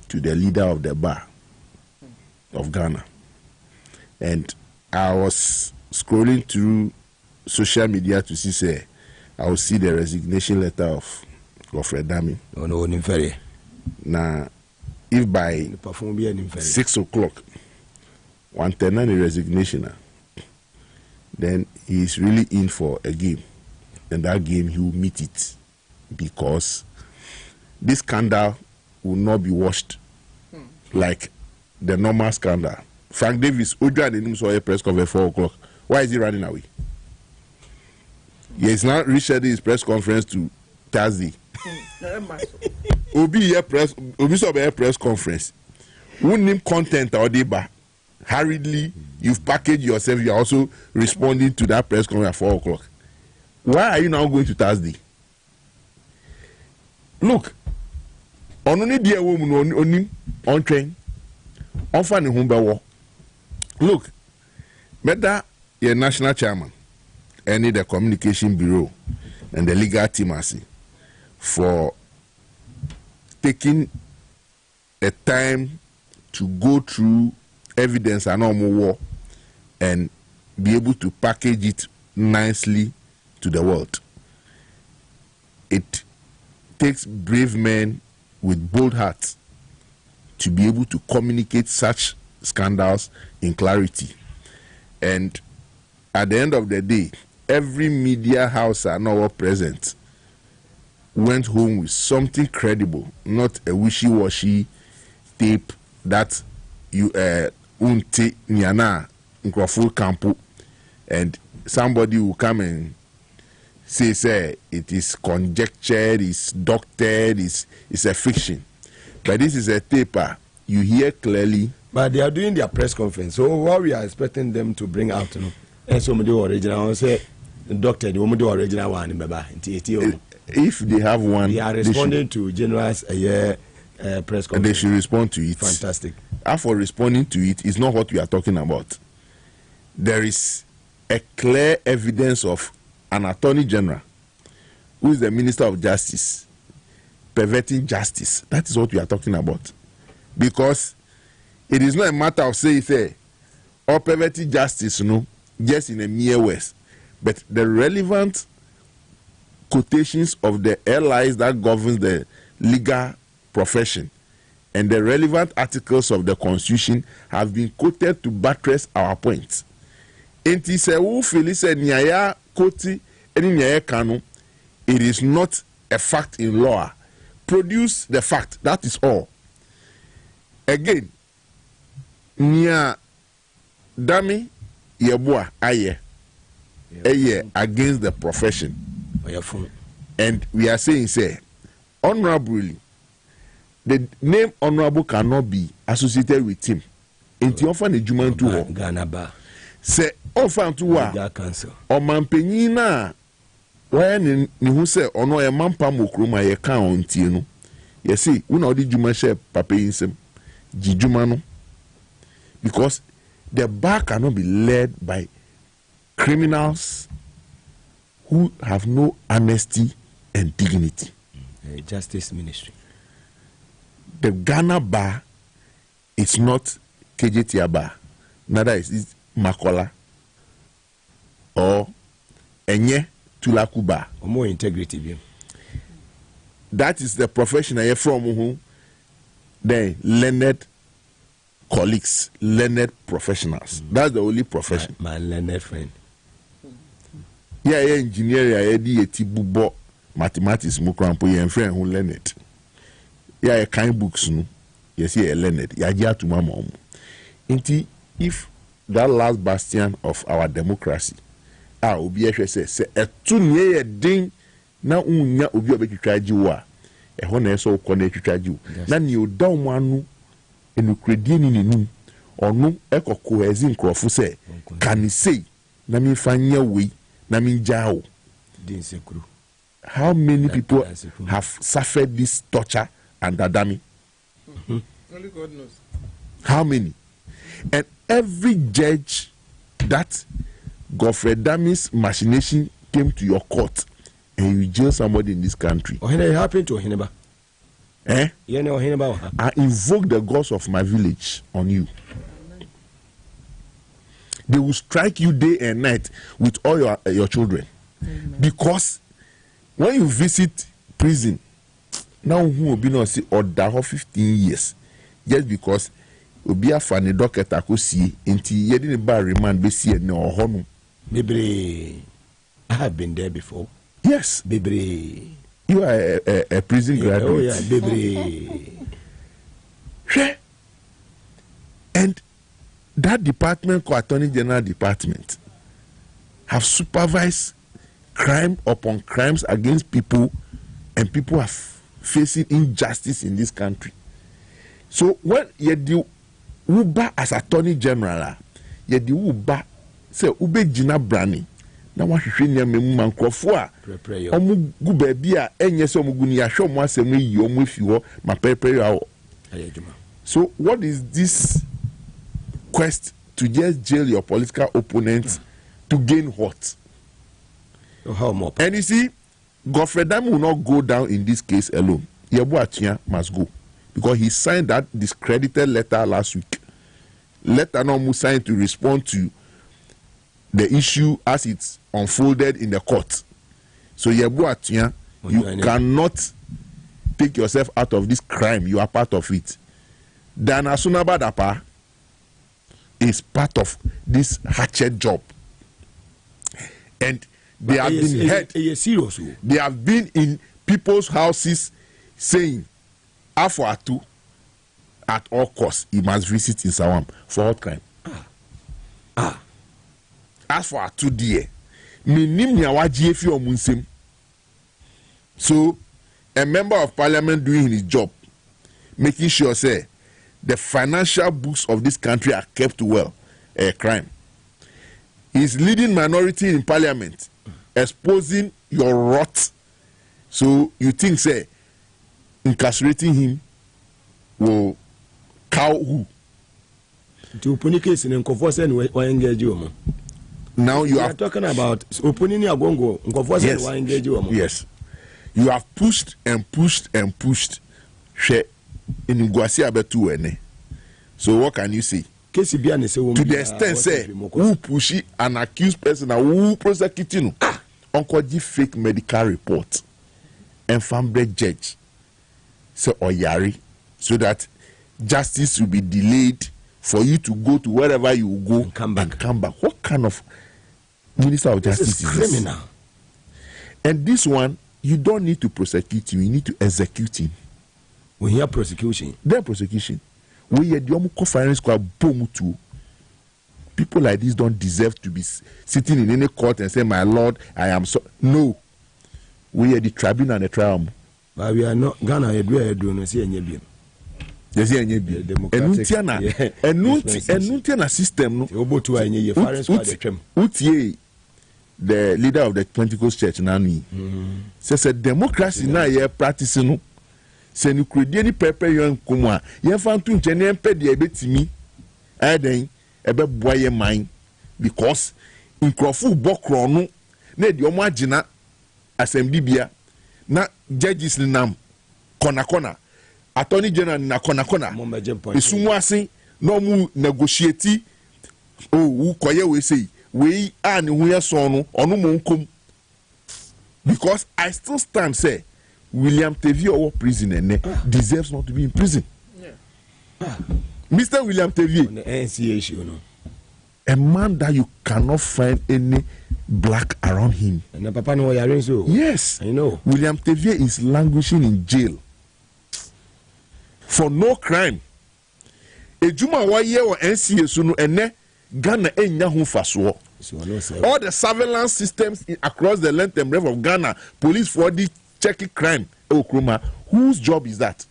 Speaker 18: to the leader of the bar of Ghana. And I was scrolling through social media to see, say, I will see the resignation letter of Godfrey Dami.
Speaker 17: Oh, no, Nimferi.
Speaker 18: Now, if by 6 o'clock, one tenant resignation, then he is really in for a game. And that game, he will meet it. Because this scandal will not be washed like the normal scandal. Frank Davis, Ojo and saw a press conference at 4 o'clock. Why is he running away? He has not rescheduled his press conference to Thursday. Obi saw a press conference. Wouldn't name content or deba. Hurriedly, you've packaged yourself. You are also responding to that press conference at 4 o'clock. Why are you now going to Thursday? Look, on only dear woman on train, on finding home by war. Look, better your national chairman, any the communication bureau, and the legal team for taking a time to go through evidence and all more and be able to package it nicely to the world. It takes brave men with bold hearts to be able to communicate such scandals in clarity. And at the end of the day, every media house and our present went home with something credible, not a wishy-washy tape that you unti nyana full campo, and somebody will come and say it is conjectured, it's doctored, it's a fiction. But this is a taper. You hear clearly.
Speaker 17: But they are doing their press conference. So what we are expecting them to bring out, you know, and some of the original, say, doctor, the woman do original one,
Speaker 18: if they have one,
Speaker 17: they are responding to General's press conference.
Speaker 18: And they should respond to it.
Speaker 17: Fantastic.
Speaker 18: After responding to it is not what we are talking about. There is a clear evidence of an attorney general who is the Minister of Justice perverting justice. That is what we are talking about. Because it is not a matter of say or perverting justice, no, just in a mere words, but the relevant quotations of the allies that governs the legal profession and the relevant articles of the Constitution have been quoted to buttress our points. It is not a fact in law. Produce the fact, that is all. Again, Nia Dami Yeboah Aye against the profession. And we are saying, honorably, the name honorable cannot be associated with him. Inti offer the Juman to
Speaker 17: Ghana Bar.
Speaker 18: Say, offer to wa or Mampenina. When you say, or no, a mampa mokroma ye count, you know. You see, we know the Juma share Papa in some Jijumano. Because the bar cannot be led by criminals who have no honesty and dignity.
Speaker 17: Justice Ministry.
Speaker 18: The Ghana bar is not KJT bar, neither is it Makola or Enye Tulaku bar.
Speaker 17: Or more integrity.
Speaker 18: That is the profession I am from whom the learned colleagues, learned professionals. That's the only profession.
Speaker 17: My learned friend.
Speaker 18: Yeah, engineer, yeah, mathematics, mukrampo, yeah, friend who learn it. Yeah, kind books, no. Yes, yeah, learn it. Yeah, to my mom. If that last bastion of our democracy, obi say a 2-year ding na unya obi obetwitwa jiwa. E ho na eso ko na twitwa jiwa. Na ni oda omanu enukredi ni nenu ono ekoko ezin krofo se can say na me fanya we na me jao how many people have suffered this torture and Adami?
Speaker 16: Only God knows.
Speaker 18: How many? And every judge that Godfrey Dami's machination came to your court and you jail somebody in this country.
Speaker 17: It happened to Ohineba.
Speaker 18: I invoke the gods of my village on you. They will strike you day and night with all your children. Amen. Because when you visit prison, now who will be not see or die for 15 years just because obi afa ne docket akosie enti yedi ne ba remand be see ne ohono bebre. I have been there before. Yes, bebre. You are a prison graduate. Oh yeah, bebre. And that department called Attorney General Department have supervised crime upon crimes against people, and people are facing injustice in this country. So when you do Uba as Attorney General, you do Uba say Ube Jina Brani. Na wahwehwe ne memu mankrofo a omu gu ba bia enye se omu gu ni ahwe omu asem yi omu fi ho ma prepare awo. So what is this quest to just jail your political opponents to gain what? How more? And you see, Godfrey Dam will not go down in this case alone. Yebu Atia must go because he signed that discredited letter last week. Letter no signed to respond to the issue as it's unfolded in the court. So Yebu Atia, you cannot take yourself out of this crime. You are part of it. Dana Sunabadapa is part of this hatchet job. And they have been heard. They have been in people's houses saying, Afo at all costs, he must visit in Sawam. For what crime? As for Atu dear, so a member of parliament doing his job, making sure say the financial books of this country are kept well, a crime. He's leading minority in parliament, exposing your rot. So you think say incarcerating him will cow who?
Speaker 17: To open a case in engage you.
Speaker 18: Now you are
Speaker 17: talking about opening your gongo.
Speaker 18: Yes. You have pushed and pushed and pushed. So what can you say? To the extent say who push an accused person and who prosecuting uncle fake medical report and family judge so oyari so that justice will be delayed for you to go to wherever you go and come back. What kind of Minister of Justice is criminal? And this one, you don't need to prosecute him, you need to execute him.
Speaker 17: We hear prosecution.
Speaker 18: Then prosecution. We hear the conference squad boom too. People like this don't deserve to be sitting in any court and say, "My Lord, I am so." No, we are the tribunal and the trial.
Speaker 17: But we are not Ghana. No see any bien.
Speaker 18: Yes, any bien. Enuntiana system. No.
Speaker 17: Obo to any foreign squad.
Speaker 18: Utie. The leader of the Pentecostal Church Nani says a democracy now you're practicing. Say you create any paper young kuma. You found to engineer pay the ebetimi. Then ebe boy mind because in Crawford Bokrono ne the omagina assembly bia na judges nam kona attorney general na kona isumwase no mu negotiate who koye we say we are who so no onu mo nkom because I still stand say William Tevye or prison deserves not to be in prison. Mr. William Tevye on the NCA issue, no, a man that you cannot find any black around him.
Speaker 17: And the papa no yarin so.
Speaker 18: Yes,
Speaker 17: I know.
Speaker 18: William Tevye is languishing in jail for no crime. Ejuma wa ye or NCA so no ene Ghana enya hu faso. All the surveillance systems across the length and breadth of Ghana, police for the checking crime. Whose job is that?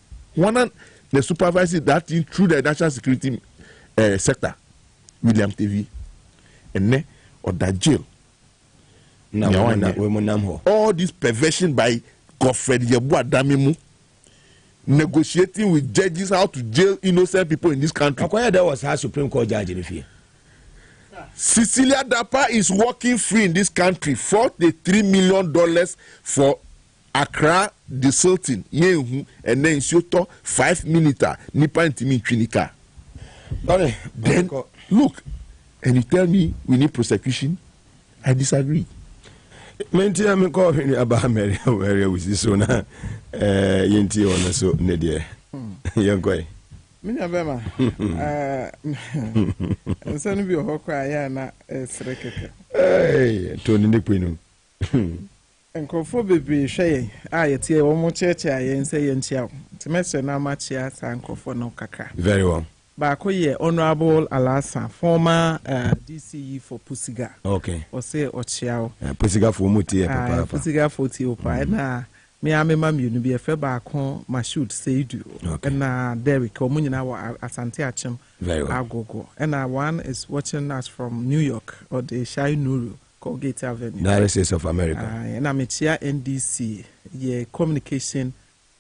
Speaker 18: the supervising that thing through the national security sector, William TV, and then or that jail. All this perversion by Godfred Yeboah Damimu, negotiating with judges how to jail innocent people in this country.
Speaker 17: There was a Supreme Court judge in the field.
Speaker 18: Cecilia Dapa is walking free in this country. $43 million for Accra desulting. And then Soto 5 minutes. Nipa intimi chinika. Then look, and you tell me we need prosecution. I disagree.
Speaker 17: Menti am ko hwene aba Mary where we so na yenti on so ne de. Yankoi.
Speaker 16: Minya bema nsani bi ho kwa ya na srekeke
Speaker 17: to ni kwenu
Speaker 16: enkofo bebre hwe ayetie wo mo cheche ayen se yentia timese na machia san enkofo no kaka.
Speaker 17: Very well.
Speaker 16: Baako ye Honorable Alasa, former DCE for Pusiga.
Speaker 17: Okay.
Speaker 16: Ose ochiao.
Speaker 17: Pusiga for muti papa.
Speaker 16: Pusiga for ti opa na me amema mienu bi efe baako Mashud Seidu. Na Derek omunyina wa Asante Achem.
Speaker 17: Very well.
Speaker 16: Agogo. And one is watching us from New York or the Shai Nuru, Colgate Avenue.
Speaker 17: United States of America.
Speaker 16: And I'm a chair NDC, ye communication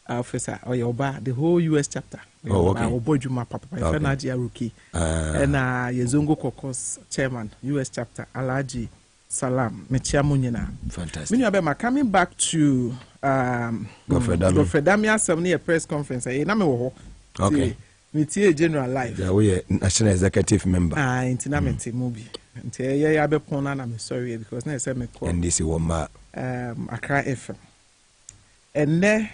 Speaker 16: officer or yoba the whole US chapter.
Speaker 17: Oh, okay.
Speaker 16: Obojuma Papa, Fanaji Aruki. And Yezongo Kokos chairman, US chapter, Alaji Salam, Mechia Munyina.
Speaker 17: Fantastic.
Speaker 16: Coming back to Godfred Damia 70 press conference.
Speaker 17: Okay.
Speaker 16: Metie General Life.
Speaker 17: Yeah, we are national executive member.
Speaker 16: Intinamete movie. Nti ya be pona na me sorry because na say me call.
Speaker 17: NDC woma.
Speaker 16: Accra FM. Enne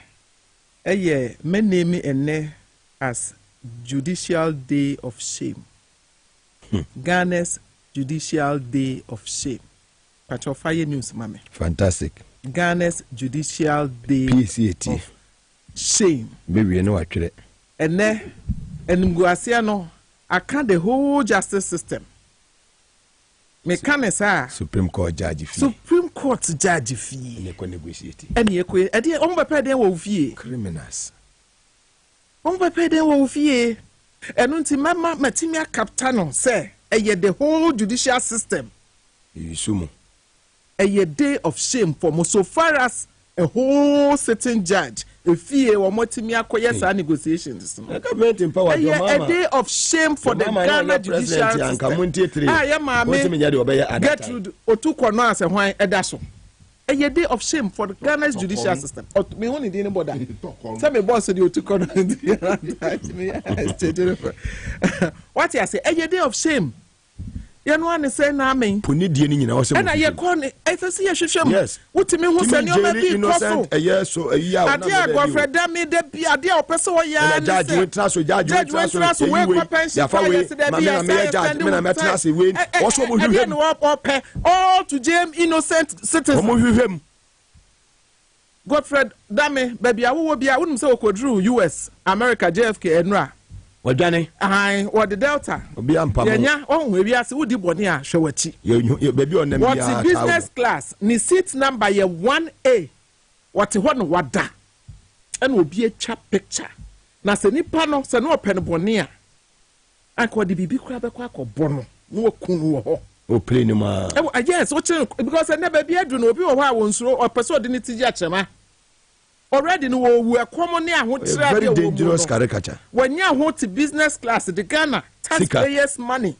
Speaker 16: me name enne as Judicial Day of Shame. Ghana's Judicial Day of Shame. Patrofaye news mame.
Speaker 17: Fantastic.
Speaker 16: Ghana's Judicial Day
Speaker 17: PCAT.
Speaker 16: of Shame.
Speaker 17: Maybe you know actually.
Speaker 16: Enne Nguasia no, I can't the whole justice system. Mekanesa
Speaker 17: Supreme Court judge fee.
Speaker 16: Supreme Court judge fee.
Speaker 17: Negotiate.
Speaker 16: Any ekwe, ade on be pay den wo fie.
Speaker 17: Criminals.
Speaker 16: On be pay den wo fie. Enu nti mama matimi akapta no say eye the whole judicial system.
Speaker 17: Yusumu.
Speaker 16: Eye day of shame for mo so far as a whole sitting judge. If you want to negotiations,
Speaker 17: government in power.
Speaker 16: A day of shame for the Ghana judicial system. Gertrude Otukono as a wine edaso. A day of shame for the Ghana's judicial system. Me only didn't bother. Tell me, boss, you Otukono. What you say? A day of shame. You know what I say now, me. And I call it. I see a shame.
Speaker 17: Yes.
Speaker 16: What to me who say you may be
Speaker 17: innocent? A year so a year.
Speaker 16: I dear Godfred, that made the be a dear person. Yeah,
Speaker 17: judge went trust with judge went trust with
Speaker 16: wake pension. All to James innocent citizens. Godfred, dame, baby, I will be. I wouldn't say Kodru, US, America, JFK, and
Speaker 17: what Johnny?
Speaker 16: What the Delta?
Speaker 17: Be
Speaker 16: Yanya, oh, maybe I see what the Bonia show it.
Speaker 17: You baby on them.
Speaker 16: What's the business class? Ni seat number 1A. What what da? And will be a chap picture. Na se ni pano se no pen bonia. Anko the bibi crab kwa bono. No kunu ho.
Speaker 17: O play no ma.
Speaker 16: Yes, because I never be adu no obi wo ha wonso or person de ni tiji achema. Already no we are common near what
Speaker 17: very dangerous caricature.
Speaker 16: When you want to business class the Ghana taxpayers money.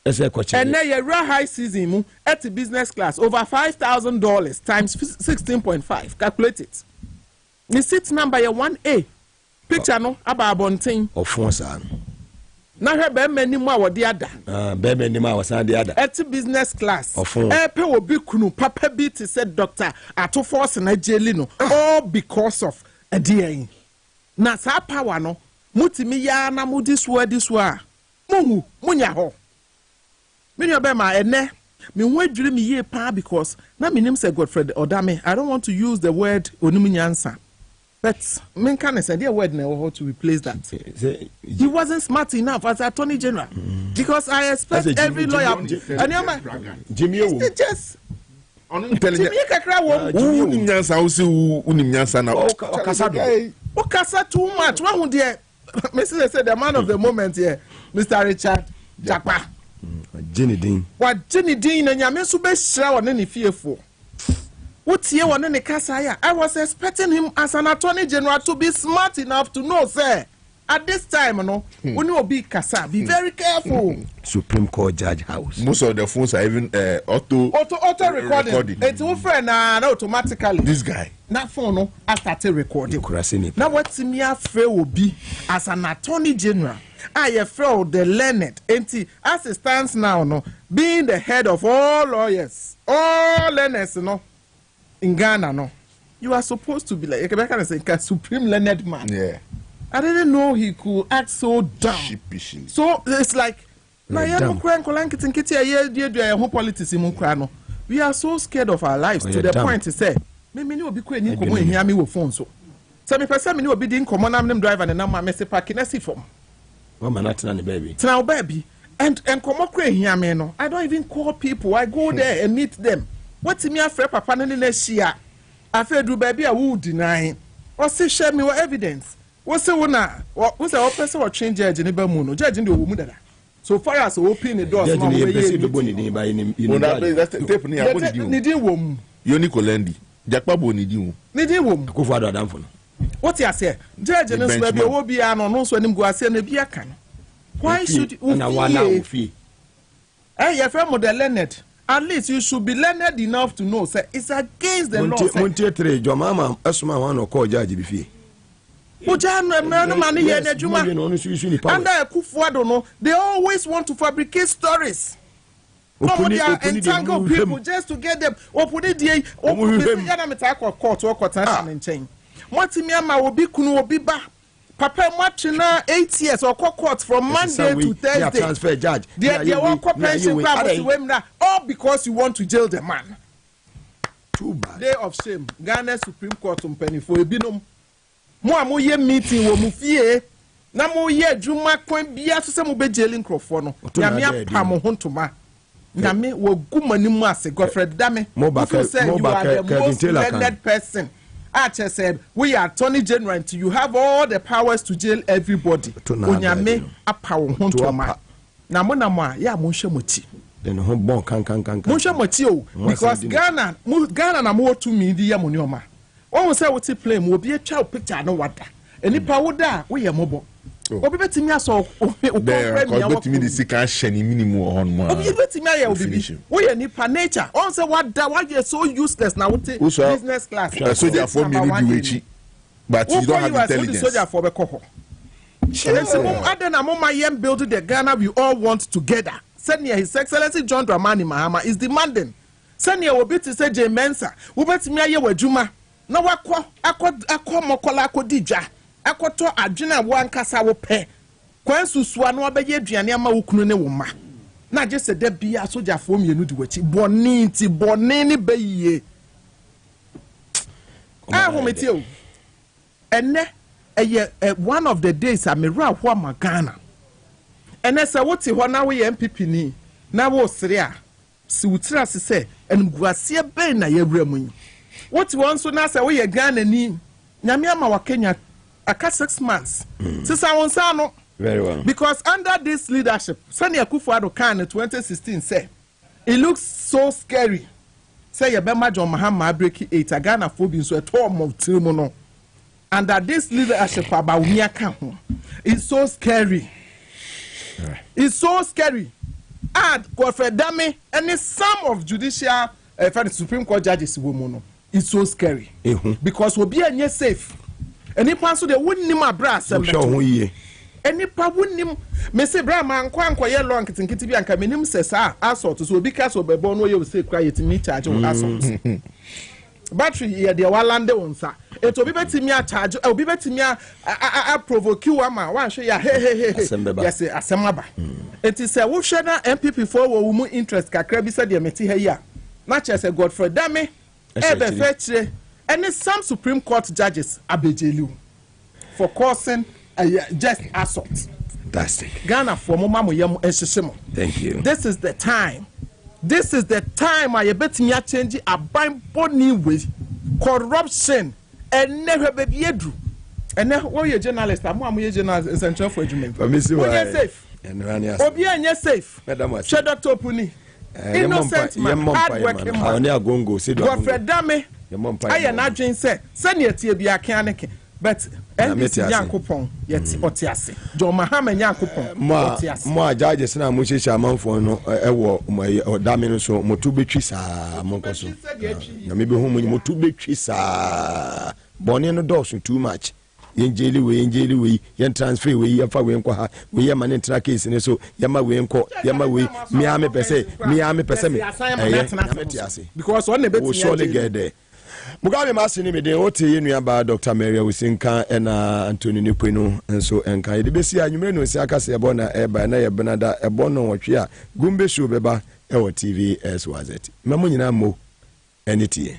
Speaker 16: And now your real high season at the business class over $5,000 times 16.5. Calculate it. The seat number 1A. Picture no about bonting.
Speaker 17: Of Fonsa.
Speaker 16: Now her many more the other.
Speaker 17: Many more was the other.
Speaker 16: At the business class.
Speaker 17: Of
Speaker 16: Epe will be kunu papa beat said doctor at to force na jelino. All because of a DA. Na sa power no. Muti mi ya na mu this wa. Mungu munya ho. Many of them are ene. Me word dream ye pa because na me name say Godfred Odame. I don't want to use the word onumunyansa. But men can say their word now how to replace that. He wasn't smart enough as Attorney General. Because I expect every lawyer and
Speaker 18: Jimmy
Speaker 16: just
Speaker 18: Jimmy
Speaker 16: kakra wo
Speaker 18: unimnyansa usi unimnyansa na
Speaker 16: okasa too much. One there Mrs. said the man of the moment here, Mr. Richard Japa.
Speaker 17: Jenny Dean.
Speaker 16: What Jenny Dean and Yamesu Besha on any fearful. What's here on any Kasaya? I was expecting him as an attorney general to be smart enough to know, sir. At this time, when you be Kasa, be very careful.
Speaker 17: Supreme Court Judge House.
Speaker 18: Most of the phones are even auto recording.
Speaker 16: It's over and automatically.
Speaker 18: This guy.
Speaker 16: That phone I started recording. Now what's me afraid will be as an attorney general. I afraid the learned. As it stands now, being the head of all lawyers, all learners, in Ghana, you are supposed to be like a supreme learned man.
Speaker 18: Yeah.
Speaker 16: I didn't know he could act so dumb. So it's like, we are so scared of our lives to the point to say, maybe you will be quite hear me with phone. So, some person will be doing common driver and now my message parking. I see from
Speaker 17: baby.
Speaker 16: Now, baby, and come up hear me. No, I don't even call people. I go there and meet them. What's me afraid papa next year? I feel do baby I will deny. Or say share me with evidence. What's the one? What's the person or change judge in the Bermuno? Judge in the woman. So far as open the door, what you say? Judge and baby will be an honest when him go as a beer can. Why should you fee? Hey, your friend with the learned. At least you should be learned enough to know, sir. It's against the law.
Speaker 17: Your mama, asuma one or call judge before.
Speaker 16: They always want to fabricate stories. They are entangled people just to get them. What Papa watching 8 years or court from Monday to Thursday.
Speaker 17: Transfer judge.
Speaker 16: They want pension all because you want to jail the man.
Speaker 17: Too bad.
Speaker 16: Day of shame. Ghana Supreme Court penny for a binum. Mo ye meeting wo mu fie na mo ye adwuma kwan bia so se mo be jailing crofo no nyame apa mo hontoma nyame wo gumani mu ase Godfred Dame
Speaker 17: mo ba
Speaker 16: learned person. Archer said we are attorney general until you have all the powers to jail everybody nyame apa wo hontoma na mo a ya mo hwe moti
Speaker 17: then ho bon kan
Speaker 16: mo hwe moti o because Ghana na mo to me di ya mo nyoma. One say what play will be a child picture no water. Any powder we are mobile. Obi betimi aso
Speaker 18: bet me the second shiny minimum on one.
Speaker 16: Obi betimi will be. We are nipa nature. On say what you so useless now with business class.
Speaker 18: Soldier for me do but you don't have intelligence.
Speaker 16: Soldier for the coho. Building the Ghana we all want together. Senior His Excellency John Dramani Mahama is demanding. Senior will be to say J Mensa. We betimi aye wajuma. Na wakọ mokola akodija akoto adwena wo ankasa wo pe kwan susua no obeye aduane ama wo kunu ne wo ma na je se da bia sojafo mienu di wachi boni ni beye ahometi o ene one of the days amira ho magana ene se wo ti ho na wo ye MPP ni na wo sere a si wutira se enguase ben na yewura mu. What you want to now say we are Ghana ni nyame ama wa Kenya aka 6 months. Since I want no
Speaker 17: very well.
Speaker 16: Because under this leadership, Sani Akufo-Addo in 2016 say it looks so scary. Say you be John Mahama break 8 Ghana phobia so at all of no. Under this leadership about it's so scary. Right. It's so scary. Add Godfred Dame and some of judicial Supreme Court judges woman. It's so scary because we'll be a safe. Any person they wouldn't name a brass. Any pa wouldn't name me say Brahma and Kwan Quay long kitty and Kaminim says, assault so because of a bone where you say quiet to me charge of assault. Battery here, the Walande on sir. It will be better me a charge, I'll be better me a provoke you, one show ya hey, yes, a samaba. It is a Wushana MPP for woman interest, Kakrabi said, the Meti here. Much as a Godfred Dame. And some Supreme Court judges abejelu for causing just assault.
Speaker 17: Fantastic.
Speaker 16: Ghana for mama yam eshishimo.
Speaker 17: Thank you.
Speaker 16: This is the time. This is the time I bet me a change a bind body with corruption and never be edru. And then what you journalist, I'm a journalist essential for education.
Speaker 17: You're
Speaker 16: safe. Obi enye safe. Che Dr. Puni. Innocent man, hard working man. Godfrey Dame. I na adwen say senior tie bia kan ne but NDC Yankopon yet otiase. Jo Mahama Yankopon otiase.
Speaker 17: Mo judges na mo hyehyɛ amanfo no ɛwɔ Dame no so motu betwi saa monko so. Na me be hu motu betwi saa. Bɔne no dɔɔso too much. Yenjeli we yen transfer we yafa we nkɔ ha we yɛ man intra case ne so yɛma we nkɔ yɛma we me ame pese me
Speaker 16: because one bet
Speaker 17: we surely get there. Mugabe Maase ni me den ote yenua ba Dr. Maria Usinka ɛna Anthony Nipwenu nso enka de besi anwumre no si akase ɛbɔ na ɛba na yɛ benada ɛbɔ no wɔtwe a gumbe show beba ɛwɔ TV SYZ mamo nyina mo ɛnetie